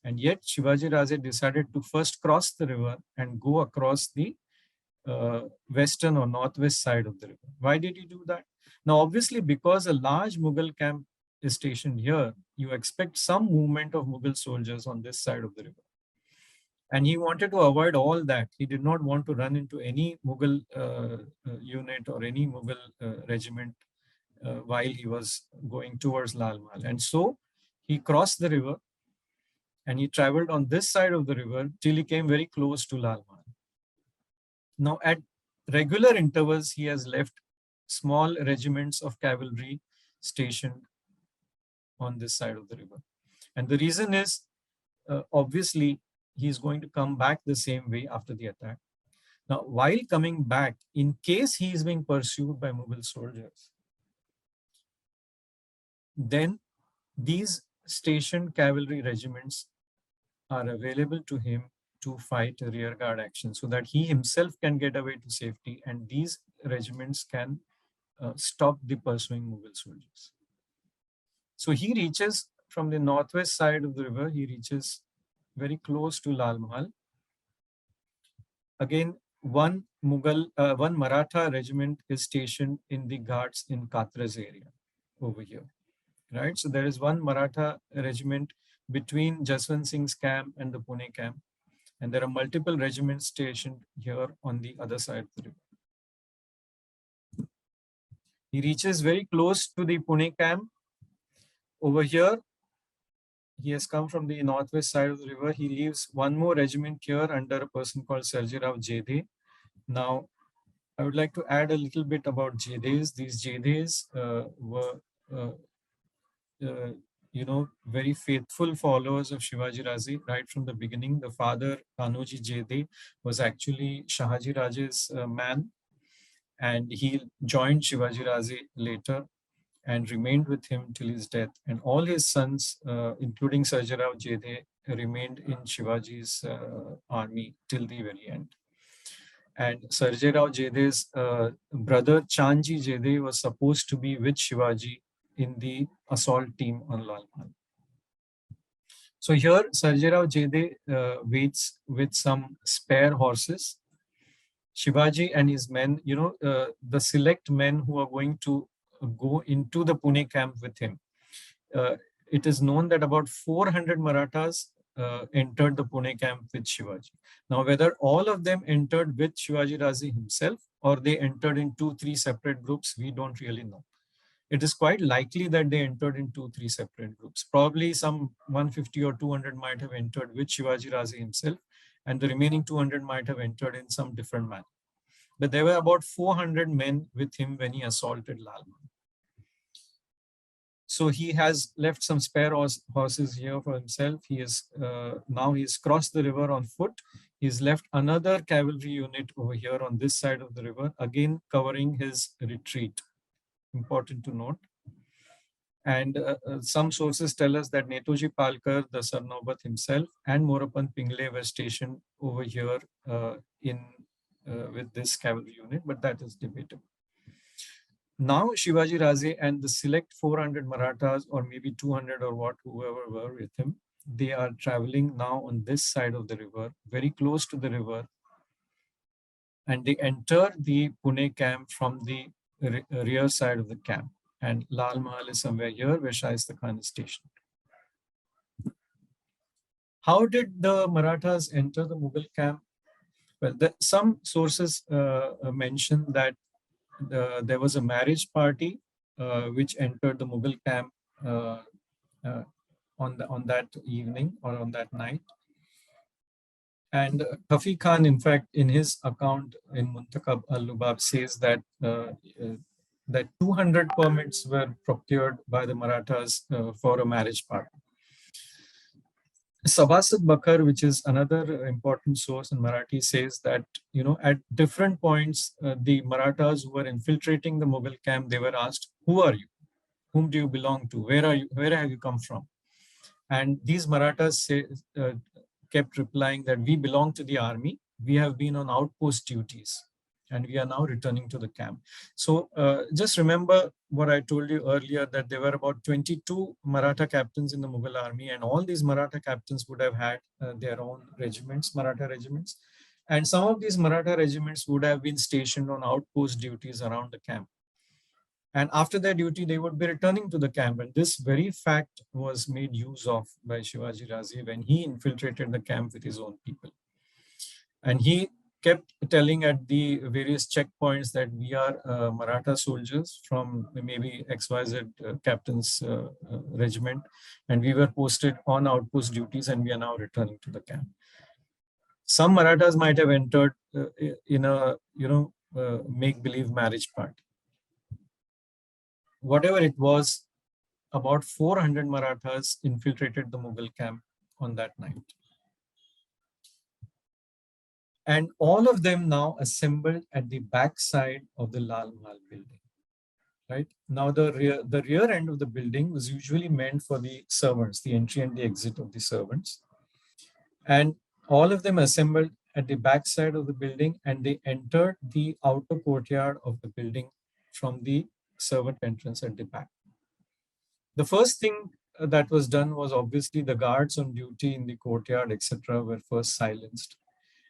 And yet Shivaji Raje decided to first cross the river and go across the western or northwest side of the river. Why did he do that? Now, obviously, because a large Mughal camp is stationed here, you expect some movement of Mughal soldiers on this side of the river. And he wanted to avoid all that. He did not want to run into any Mughal unit or any Mughal regiment while he was going towards Lal Mahal. And so he crossed the river and he traveled on this side of the river till he came very close to Lal Mahal. Now, at regular intervals, he has left small regiments of cavalry stationed on this side of the river. And the reason is, obviously, he's going to come back the same way after the attack. Now, while coming back, in case he is being pursued by Mughal soldiers, then these stationed cavalry regiments are available to him to fight a rear guard action so that he himself can get away to safety and these regiments can stop the pursuing Mughal soldiers. So he reaches from the northwest side of the river, he reaches very close to Lal Mahal. Again, one Maratha regiment is stationed in the Ghats in Katras area over here, right? So there is one Maratha regiment between Jaswant Singh's camp and the Pune camp. And there are multiple regiments stationed here on the other side of the river. He reaches very close to the Pune camp. Over here, he has come from the northwest side of the river. He leaves one more regiment here under a person called Sarjirao Jede. Now, I would like to add a little bit about Jedes. These Jedes were, very faithful followers of Shivaji Raje right from the beginning. The father, Kanoji Jede, was actually Shahaji Raje's man, and he joined Shivaji Raje later and remained with him till his death. And all his sons, including Sarjirao Jede, remained in Shivaji's army till the very end. And Sarjirao Jede's brother Chanji Jede was supposed to be with Shivaji in the assault team on Lal Mahal. So here Sarjirao Jede waits with some spare horses. Shivaji and his men, the select men who are going to go into the Pune camp with him. It is known that about 400 Marathas entered the Pune camp with Shivaji. Now, whether all of them entered with Shivaji Raje himself or they entered in 2-3 separate groups, we don't really know. It is quite likely that they entered in 2-3 separate groups. Probably some 150 or 200 might have entered with Shivaji Raje himself, and the remaining 200 might have entered in some different manner. But there were about 400 men with him when he assaulted Lal Mahal. So he has left some spare horses here for himself. He is now he's crossed the river on foot. He's left another cavalry unit over here on this side of the river, again covering his retreat. Important to note. And some sources tell us that Netoji Palkar, the Sarnobat himself, and Morapan Pingle were stationed over here with this cavalry unit, but that is debatable. Now Shivaji Raje and the select 400 Marathas, or maybe 200 or whoever were with him, they are traveling now on this side of the river, very close to the river, and they enter the Pune camp from the rear side of the camp. And Lal Mahal is somewhere here where Shaista Khan is stationed. How did the Marathas enter the Mughal camp? Well, some sources mention that there was a marriage party which entered the Mughal camp on that evening or on that night. And Khaki Khan, in fact, in his account in Muntakab al-Lubab says that that 200 permits were procured by the Marathas for a marriage party. Sabasat Bakar, which is another important source in Marathi, says that, at different points, the Marathas who were infiltrating the Mughal camp, they were asked, who are you? Whom do you belong to? Where are you? Where have you come from? And these Marathas kept replying that we belong to the army. We have been on outpost duties and we are now returning to the camp. So just remember what I told you earlier, that there were about 22 Maratha captains in the Mughal army, and all these Maratha captains would have had their own regiments, Maratha regiments. And some of these Maratha regiments would have been stationed on outpost duties around the camp. And after their duty, they would be returning to the camp. And this very fact was made use of by Shivaji Raje when he infiltrated the camp with his own people. And he kept telling at the various checkpoints that we are Maratha soldiers from maybe XYZ captain's regiment, and we were posted on outpost duties, and we are now returning to the camp. Some Marathas might have entered in a make-believe marriage party. Whatever it was, about 400 Marathas infiltrated the Mughal camp on that night. And all of them now assembled at the back side of the Lal Mahal building. Right now, the rear end of the building was usually meant for the servants, the entry and the exit of the servants. And all of them assembled at the back side of the building, and they entered the outer courtyard of the building from the servant entrance at the back. The first thing that was done was obviously the guards on duty in the courtyard, etc., were first silenced.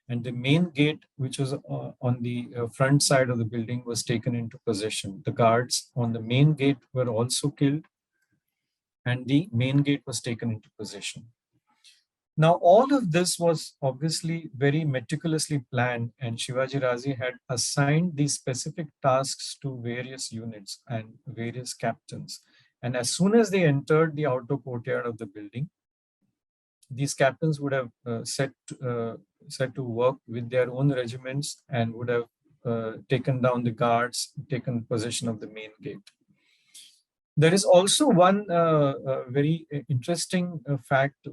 And the main gate, which was on the front side of the building, was taken into possession. The guards on the main gate were also killed, and the main gate was taken into possession. Now, all of this was obviously very meticulously planned, and Shivaji Raje had assigned these specific tasks to various units and various captains. And as soon as they entered the outer courtyard of the building, these captains would have set to work with their own regiments and would have taken down the guards, taken possession of the main gate. There is also one very interesting fact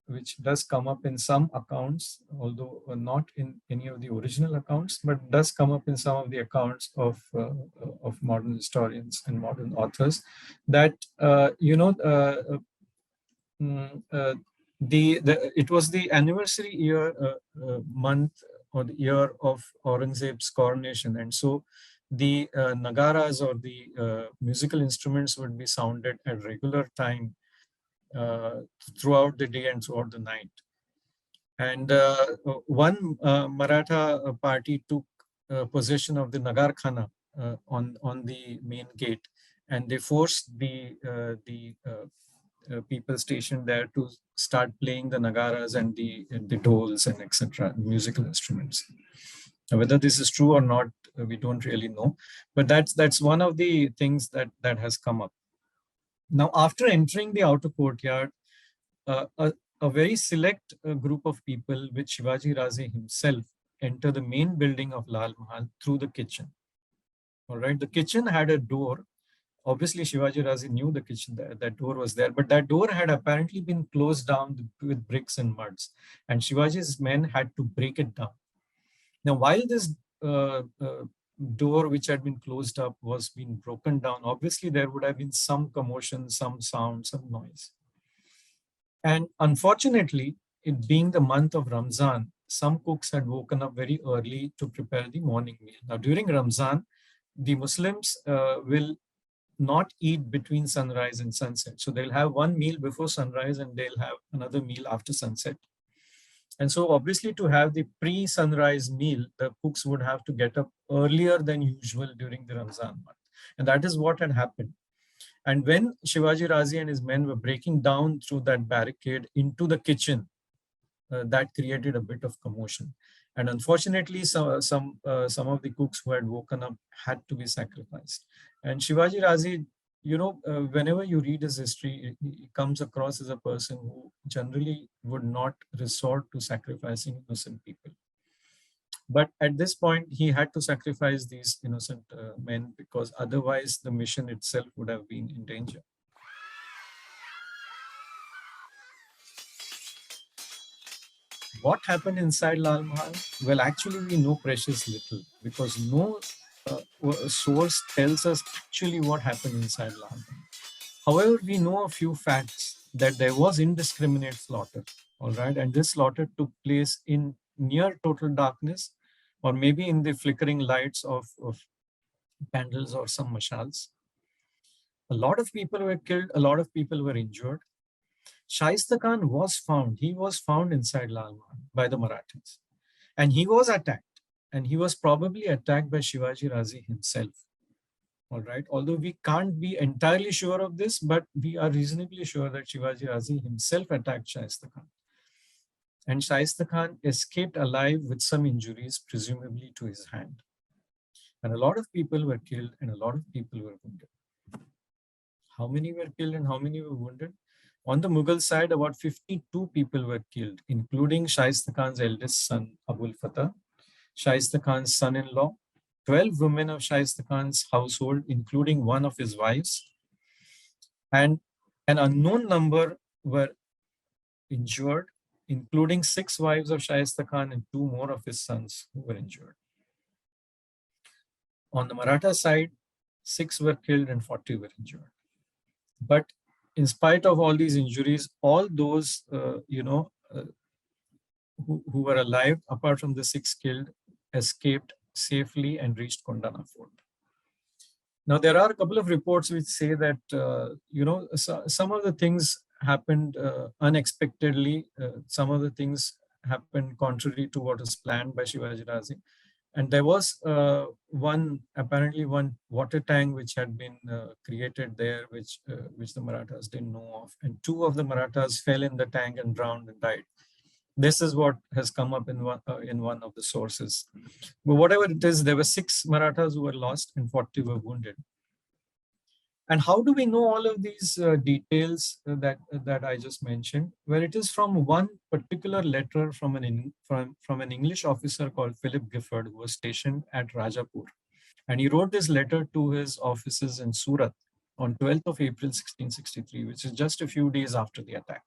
which does come up in some accounts, although not in any of the original accounts, but does come up in some of the accounts of modern historians and modern authors, that it was the anniversary year month or the year of Aurangzeb's coronation, and so the nagaras or the musical instruments would be sounded at regular time throughout the day and throughout the night. And one Maratha party took possession of the Nagar Khana on the main gate, and they forced the people stationed there to start playing the nagaras and the dhols and etc. musical instruments. Now, whether this is true or not, we don't really know, but that's one of the things that has come up. Now, after entering the outer courtyard, a very select group of people with Shivaji Raje himself enter the main building of Lal Mahal through the kitchen. All right, the kitchen had a door. Obviously, Shivaji Raje knew the kitchen, that door was there, but that door had apparently been closed down with bricks and muds, and Shivaji's men had to break it down. Now, while this door, which had been closed up, was being broken down, obviously there would have been some commotion, some sound, some noise. And unfortunately, it being the month of Ramzan, some cooks had woken up very early to prepare the morning meal. Now, during Ramzan, the Muslims will not eat between sunrise and sunset. So they'll have one meal before sunrise and they'll have another meal after sunset. And so obviously to have the pre-sunrise meal, the cooks would have to get up earlier than usual during the Ramzan month. And that is what had happened. And when Shivaji Raje and his men were breaking down through that barricade into the kitchen, that created a bit of commotion. And unfortunately, some of the cooks who had woken up had to be sacrificed. And Shivaji Raje, whenever you read his history, he comes across as a person who generally would not resort to sacrificing innocent people. But at this point, he had to sacrifice these innocent men because otherwise the mission itself would have been in danger. What happened inside Lal Mahal? Well, actually, we know precious little because no source tells us actually what happened inside Lal Mahal. However, we know a few facts that there was indiscriminate slaughter, all right? And this slaughter took place in near total darkness or maybe in the flickering lights of candles or some mashals. A lot of people were killed, a lot of people were injured. Shaista Khan was found. He was found inside Lal Mahal by the Marathas. And he was attacked. And he was probably attacked by Shivaji Raje himself. All right. Although we can't be entirely sure of this, but we are reasonably sure that Shivaji Raje himself attacked Shaista Khan. And Shaista Khan escaped alive with some injuries, presumably to his hand. And a lot of people were killed and a lot of people were wounded. How many were killed and how many were wounded? On the Mughal side, about 52 people were killed, including Shaista Khan's eldest son, Abul Fatah, Shaista Khan's son-in-law, 12 women of Shaista Khan's household, including one of his wives, and an unknown number were injured, including 6 wives of Shaista Khan and 2 more of his sons who were injured. On the Maratha side, 6 were killed and 40 were injured. But in spite of all these injuries, all those, who were alive, apart from the 6 killed, escaped safely and reached Kondana Fort. Now, there are a couple of reports which say that, some of the things happened unexpectedly. Some of the things happened contrary to what was planned by Shivaji Raje. And there was apparently one water tank which had been created there, which the Marathas didn't know of. And 2 of the Marathas fell in the tank and drowned and died. This is what has come up in one of the sources. But whatever it is, there were 6 Marathas who were lost and 40 were wounded. And how do we know all of these details that I just mentioned? Well, it is from one particular letter from an English officer called Philip Gifford, who was stationed at Rajapur. And he wrote this letter to his officers in Surat on 12th of April, 1663, which is just a few days after the attack.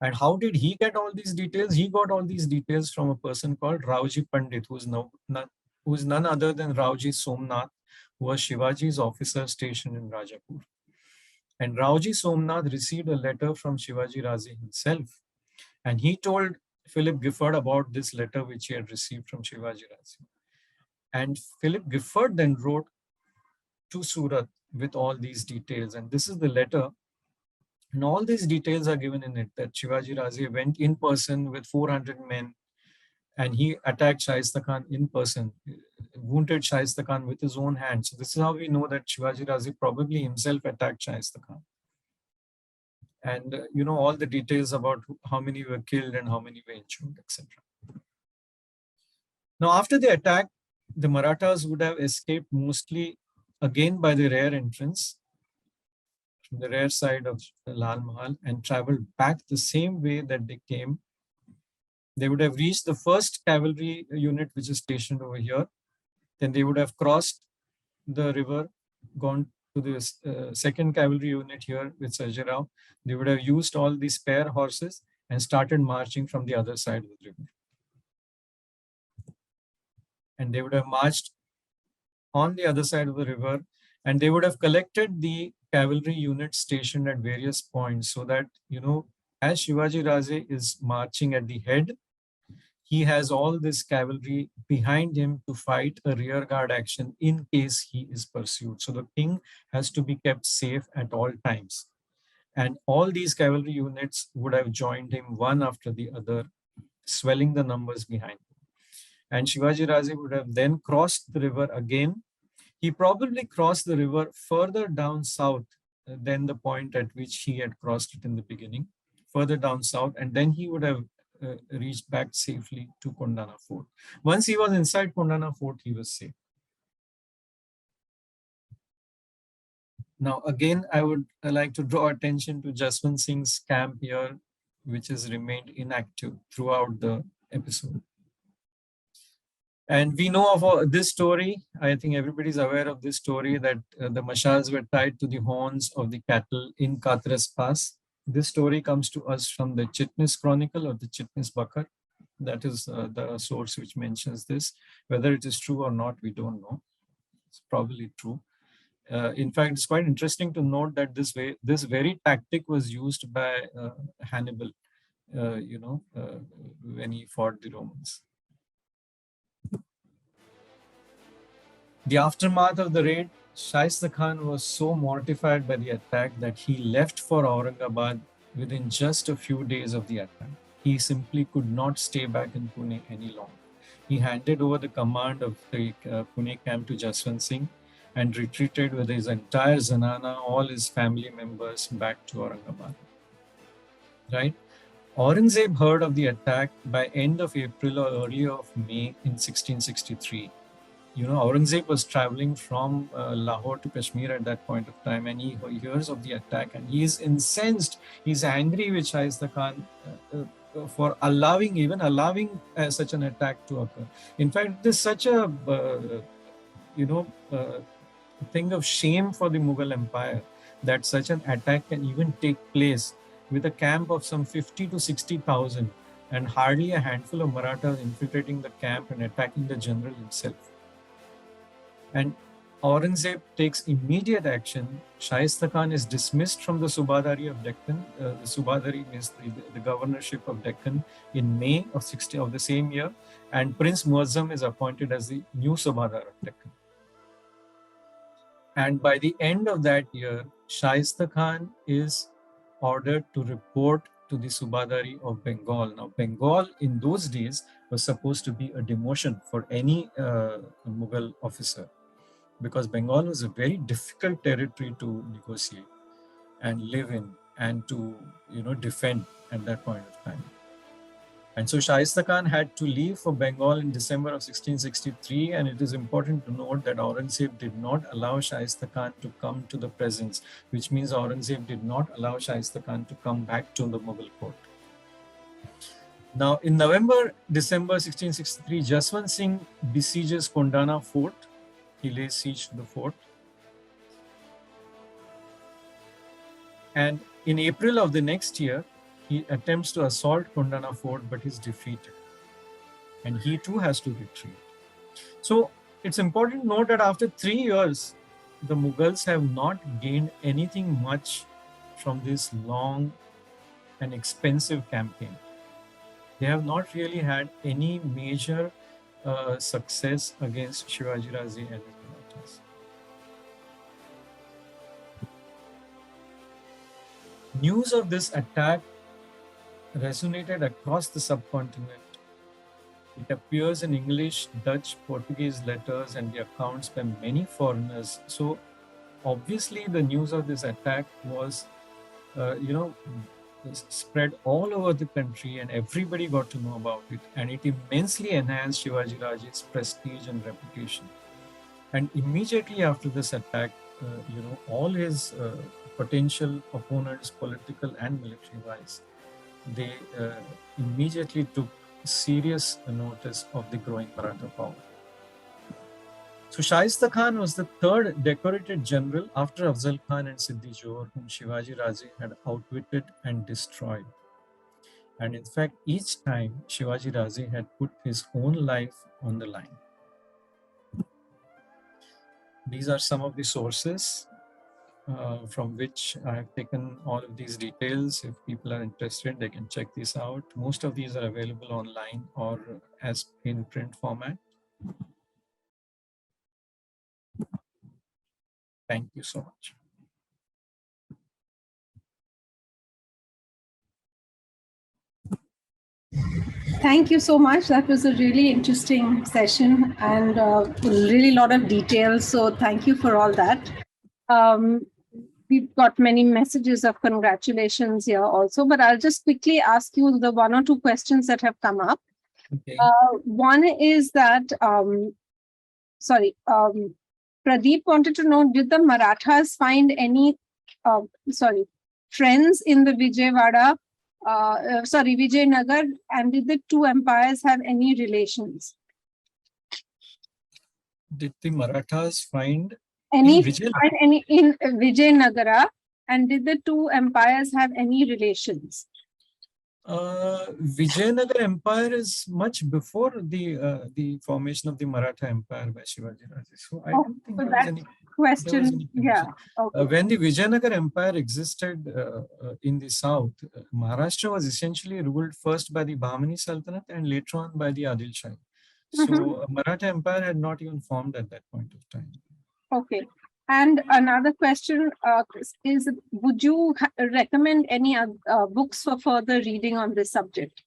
And how did he get all these details? He got all these details from a person called Rauji Pandit, who is none other than Rauji Somnath, who was Shivaji's officer stationed in Rajapur. And Rauji Somnath received a letter from Shivaji Raje himself. And he told Philip Gifford about this letter which he had received from Shivaji Raje. And Philip Gifford then wrote to Surat with all these details. And this is the letter. And all these details are given in it, that Shivaji Raje went in person with 400 men and he attacked Shaista Khan in person, wounded Shaista Khan with his own hand. So this is how we know that Shivaji Raje probably himself attacked Shaista Khan. And all the details about how many were killed and how many were injured, etc. Now, after the attack, the Marathas would have escaped mostly again by the rear entrance, from the rear side of Lal Mahal, and traveled back the same way that they came. They would have reached the first cavalry unit, which is stationed over here. Then they would have crossed the river, gone to the second cavalry unit here with Sajirao. They would have used all these spare horses and started marching from the other side of the river. And they would have marched on the other side of the river, and they would have collected the cavalry units stationed at various points, so that, as Shivaji Raje is marching at the head, he has all this cavalry behind him to fight a rear guard action in case he is pursued. So the king has to be kept safe at all times. And all these cavalry units would have joined him one after the other, swelling the numbers behind him. And Shivaji Raje would have then crossed the river again. He probably crossed the river further down south than the point at which he had crossed it in the beginning, further down south, and then he would have reached back safely to Kondana Fort. Once he was inside Kondana Fort, he was safe. Now, again, I would like to draw attention to Jaswant Singh's camp here, which has remained inactive throughout the episode. And we know of this story. I think everybody's aware of this story, that the mashals were tied to the horns of the cattle in Katras Pass. This story comes to us from the Chitnis Chronicle or the Chitnis Bakar. That is the source which mentions this. Whether it is true or not, we don't know. It's probably true. In fact, it's quite interesting to note that this very tactic was used by Hannibal, when he fought the Romans. The aftermath of the raid, Shaista Khan was so mortified by the attack that he left for Aurangabad within just a few days of the attack. He simply could not stay back in Pune any longer. He handed over the command of the Pune camp to Jaswant Singh and retreated with his entire zanana, all his family members, back to Aurangabad. Right? Aurangzeb heard of the attack by end of April or early of May in 1663. Aurangzeb was traveling from Lahore to Kashmir at that point of time, and he hears of the attack, and he is incensed. He's angry with Shaista Khan for even allowing such an attack to occur. In fact, it is such a thing of shame for the Mughal Empire that such an attack can even take place with a camp of some 50 to 60,000 and hardly a handful of Marathas infiltrating the camp and attacking the general himself. And Aurangzeb takes immediate action. Shaista Khan is dismissed from the Subadari of Deccan. The Subadari means the governorship of Deccan in May of the same year, and Prince Muazzam is appointed as the new Subadar of Deccan. And by the end of that year, Shaista Khan is ordered to report to the Subadari of Bengal. Now, Bengal in those days was supposed to be a demotion for any Mughal officer, because Bengal was a very difficult territory to negotiate and live in and to defend at that point of time. And so Shaista Khan had to leave for Bengal in December of 1663, and it is important to note that Aurangzeb did not allow Shaista Khan to come to the presence, which means Aurangzeb did not allow Shaista Khan to come back to the Mughal court. Now, in December 1663, Jaswant Singh besieges Kondana fort. He lays siege to the fort. And in April of the next year, he attempts to assault Kondana fort, but is defeated. And he too has to retreat. So it's important to note that after 3 years, the Mughals have not gained anything much from this long and expensive campaign. They have not really had any major success against Shivaji Raje and his Marathas. News of this attack resonated across the subcontinent. It appears in English, Dutch, Portuguese letters and the accounts by many foreigners. So obviously the news of this attack was, spread all over the country, and everybody got to know about it, and it immensely enhanced Shivaji Raje's prestige and reputation. And immediately after this attack, all his potential opponents, political and military-wise, they immediately took serious notice of the growing Maratha power. So Shaista Khan was the third decorated general after Afzal Khan and Siddhi Johar, whom Shivaji Raje had outwitted and destroyed. And in fact, each time Shivaji Raje had put his own life on the line. These are some of the sources from which I have taken all of these details. If people are interested, they can check this out. Most of these are available online or as in print format. Thank you so much. Thank you so much. That was a really interesting session and really a lot of details. So thank you for all that. We've got many messages of congratulations here also, but I'll just quickly ask you the 1 or 2 questions that have come up. Okay. One is that, Pradeep wanted to know, did the Marathas find any, friends in the Vijayanagar, and did the two empires have any relations? Did the Marathas find any in Vijayanagara, and did the two empires have any relations? Vijayanagar Empire is much before the formation of the Maratha Empire by Shivaji Raje. So I don't think there was any question. Yeah. Okay. When the Vijayanagar Empire existed in the south, Maharashtra was essentially ruled first by the Bahmani Sultanate and later on by the Adil Shahi. So Maratha Empire had not even formed at that point of time. Okay. And another question is, would you recommend any books for further reading on this subject?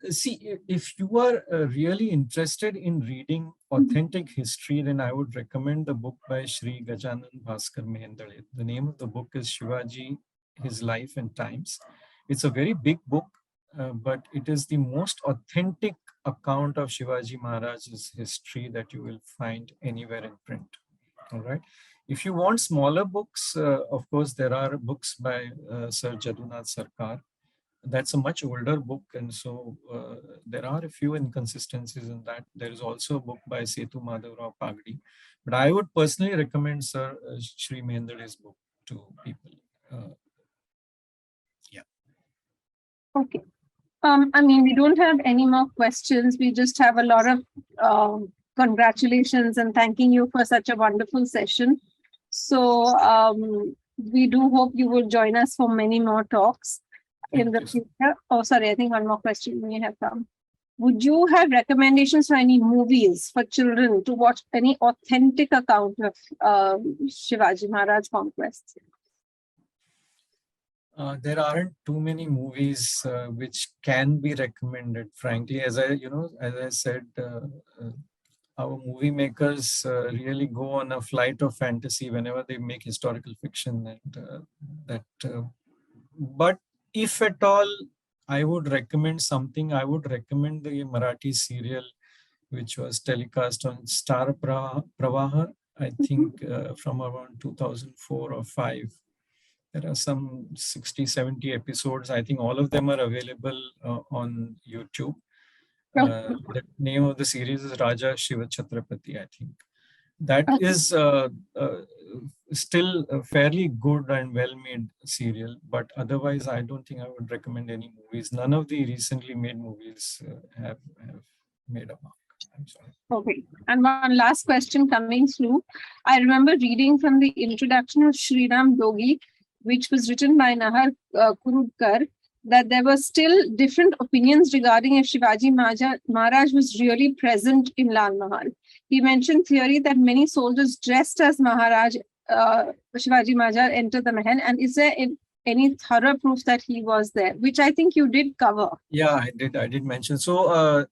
See, if you are really interested in reading authentic history, then I would recommend the book by Shri Gajanan Bhaskar Mehendale. The name of the book is Shivaji, His Life and Times. It's a very big book, but it is the most authentic account of Shivaji Maharaj's history that you will find anywhere in print. All right. If you want smaller books, of course, there are books by Sir Jadunath Sarkar. That's a much older book, and so there are a few inconsistencies in that. There is also a book by Setu Madhavrao Pagdi, but I would personally recommend Sir Shri Mehendra's book to people. Yeah. Okay. I mean, we don't have any more questions. We just have a lot of congratulations and thanking you for such a wonderful session. So we do hope you will join us for many more talks in the future. Oh, sorry, I think one more question may have come. Would you have recommendations for any movies for children to watch, any authentic account of Shivaji Maharaj conquests? There aren't too many movies which can be recommended. Frankly, as I said, our movie makers really go on a flight of fantasy whenever they make historical fiction, and but if at all I would recommend something, I would recommend the Marathi serial which was telecast on Star Pravaha, I think from around 2004 or 5. There are some 60, 70 episodes. I think all of them are available on YouTube. The name of the series is Raja Shiva Chhatrapati, I think. That is still a fairly good and well-made serial, but otherwise I don't think I would recommend any movies. None of the recently made movies have made a mark. I'm sorry. Okay. And one last question coming through. I remember reading from the introduction of Sriram Dogi, which was written by Nahar Kurudkar, that there were still different opinions regarding if Shivaji Maharaj was really present in Lal Mahal. He mentioned theory that many soldiers dressed as Maharaj, Shivaji Maharaj, entered the Mahal. And is there any thorough proof that he was there, which I think you did cover? Yeah, I did mention. So,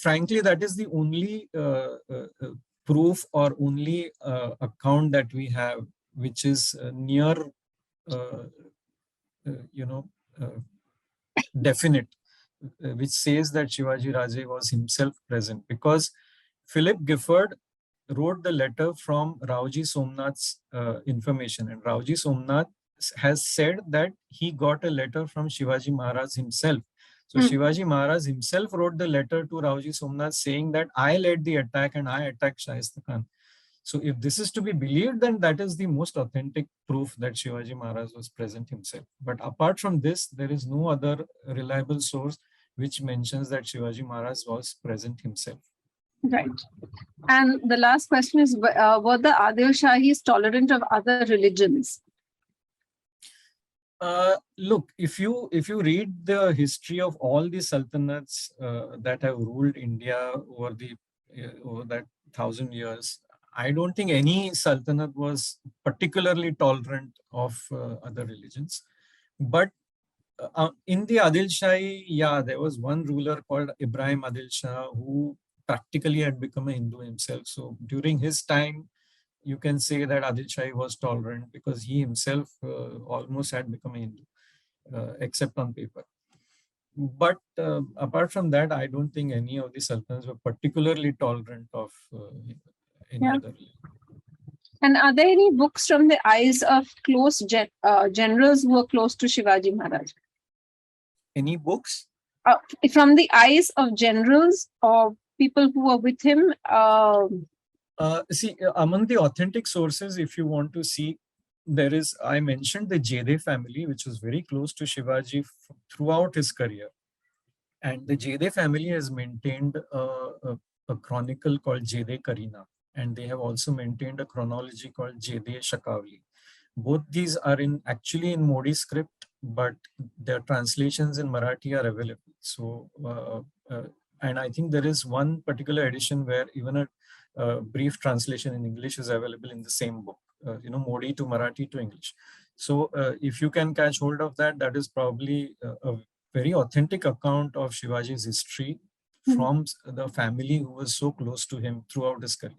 frankly, that is the only proof or only account that we have, which is near, definite, which says that Shivaji Raje was himself present, because Philip Gifford wrote the letter from Raoji Somnath's information, and Raoji Somnath has said that he got a letter from Shivaji Maharaj himself. So Shivaji Maharaj himself wrote the letter to Raoji Somnath saying that I led the attack and I attacked Shaista Khan. So if this is to be believed, then that is the most authentic proof that Shivaji Maharaj was present himself. But apart from this, there is no other reliable source which mentions that Shivaji Maharaj was present himself. Right. And the last question is, were the Adil Shahis tolerant of other religions? Look, if you read the history of all the sultanates that have ruled India over that 1,000 years, I don't think any sultanate was particularly tolerant of other religions. But in the Adil Shahi, yeah, there was one ruler called Ibrahim Adil Shah who practically had become a Hindu himself. So during his time, you can say that Adil Shahi was tolerant because he himself almost had become a Hindu, except on paper. But apart from that, I don't think any of the sultans were particularly tolerant of any other religion. And are there any books from the eyes of close generals who were close to Shivaji Maharaj? Any books? From the eyes of generals or people who were with him? See, among the authentic sources, if you want to see, there is, I mentioned the Jede family, which was very close to Shivaji throughout his career. And the Jede family has maintained a chronicle called Jede Karina. And they have also maintained a chronology called Jede Shakavli. Both these are actually in Modi script, but their translations in Marathi are available. So, and I think there is one particular edition where even a brief translation in English is available in the same book, Modi to Marathi to English. So if you can catch hold of that, that is probably a very authentic account of Shivaji's history from the family who was so close to him throughout his career.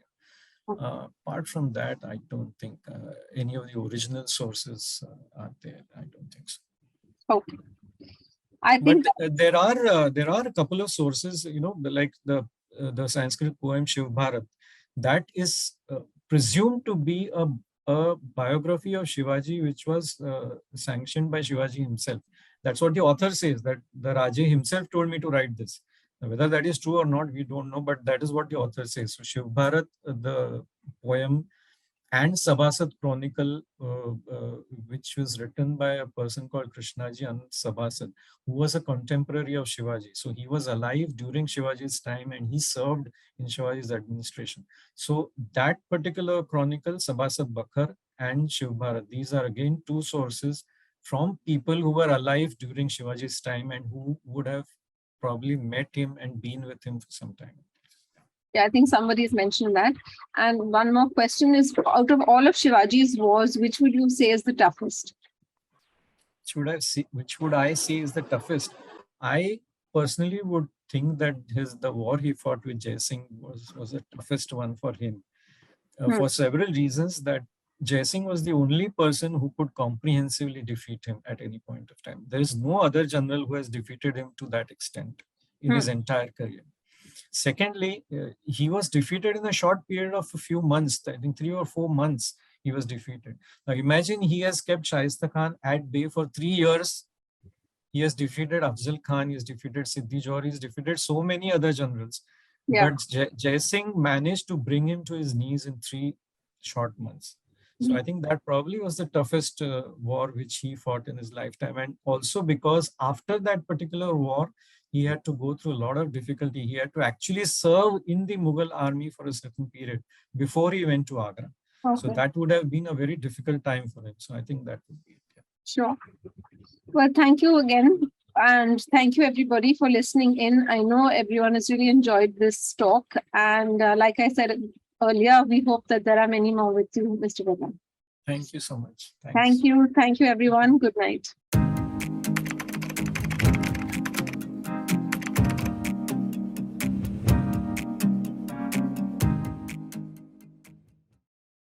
Apart from that, I don't think any of the original sources are there. I don't think so. Okay. I think there are a couple of sources, like the Sanskrit poem Shiv Bharat, that is presumed to be a biography of Shivaji, which was sanctioned by Shivaji himself. That's what the author says, that the Raje himself told me to write this. Now, whether that is true or not, we don't know, but that is what the author says. So Shiv Bharat, the poem, and Sabhasad Chronicle, which was written by a person called Krishnaji Anand Sabhasad, who was a contemporary of Shivaji. So he was alive during Shivaji's time and he served in Shivaji's administration. So that particular chronicle, Sabhasad Bakhar and Shiv Bharat, these are again two sources from people who were alive during Shivaji's time and who would have probably met him and been with him for some time. Yeah, I think somebody has mentioned that. And one more question is, out of all of Shivaji's wars, which would you say is the toughest? Which would I say is the toughest? I personally would think that the war he fought with Jai Singh was the toughest one for him, for several reasons. That Jai Singh was the only person who could comprehensively defeat him at any point of time. There is no other general who has defeated him to that extent in his entire career. Secondly, he was defeated in a short period of a few months. I think 3 or 4 months he was defeated. Now imagine he has kept Shaista Khan at bay for 3 years. He has defeated Afzal Khan, he has defeated Siddhi Johar, he has defeated so many other generals. Yeah. But Jai Singh managed to bring him to his knees in 3 short months. So I think that probably was the toughest war which he fought in his lifetime. And also because after that particular war, he had to go through a lot of difficulty. He had to actually serve in the Mughal army for a certain period before he went to Agra. Okay. So that would have been a very difficult time for him. So I think that would be it. Yeah. Sure. Well, thank you again. And thank you everybody for listening in. I know everyone has really enjoyed this talk. And like I said earlier, we hope that there are many more with you, Mr. Pradhan. Thank you so much. Thanks. Thank you. Thank you, everyone. Good night.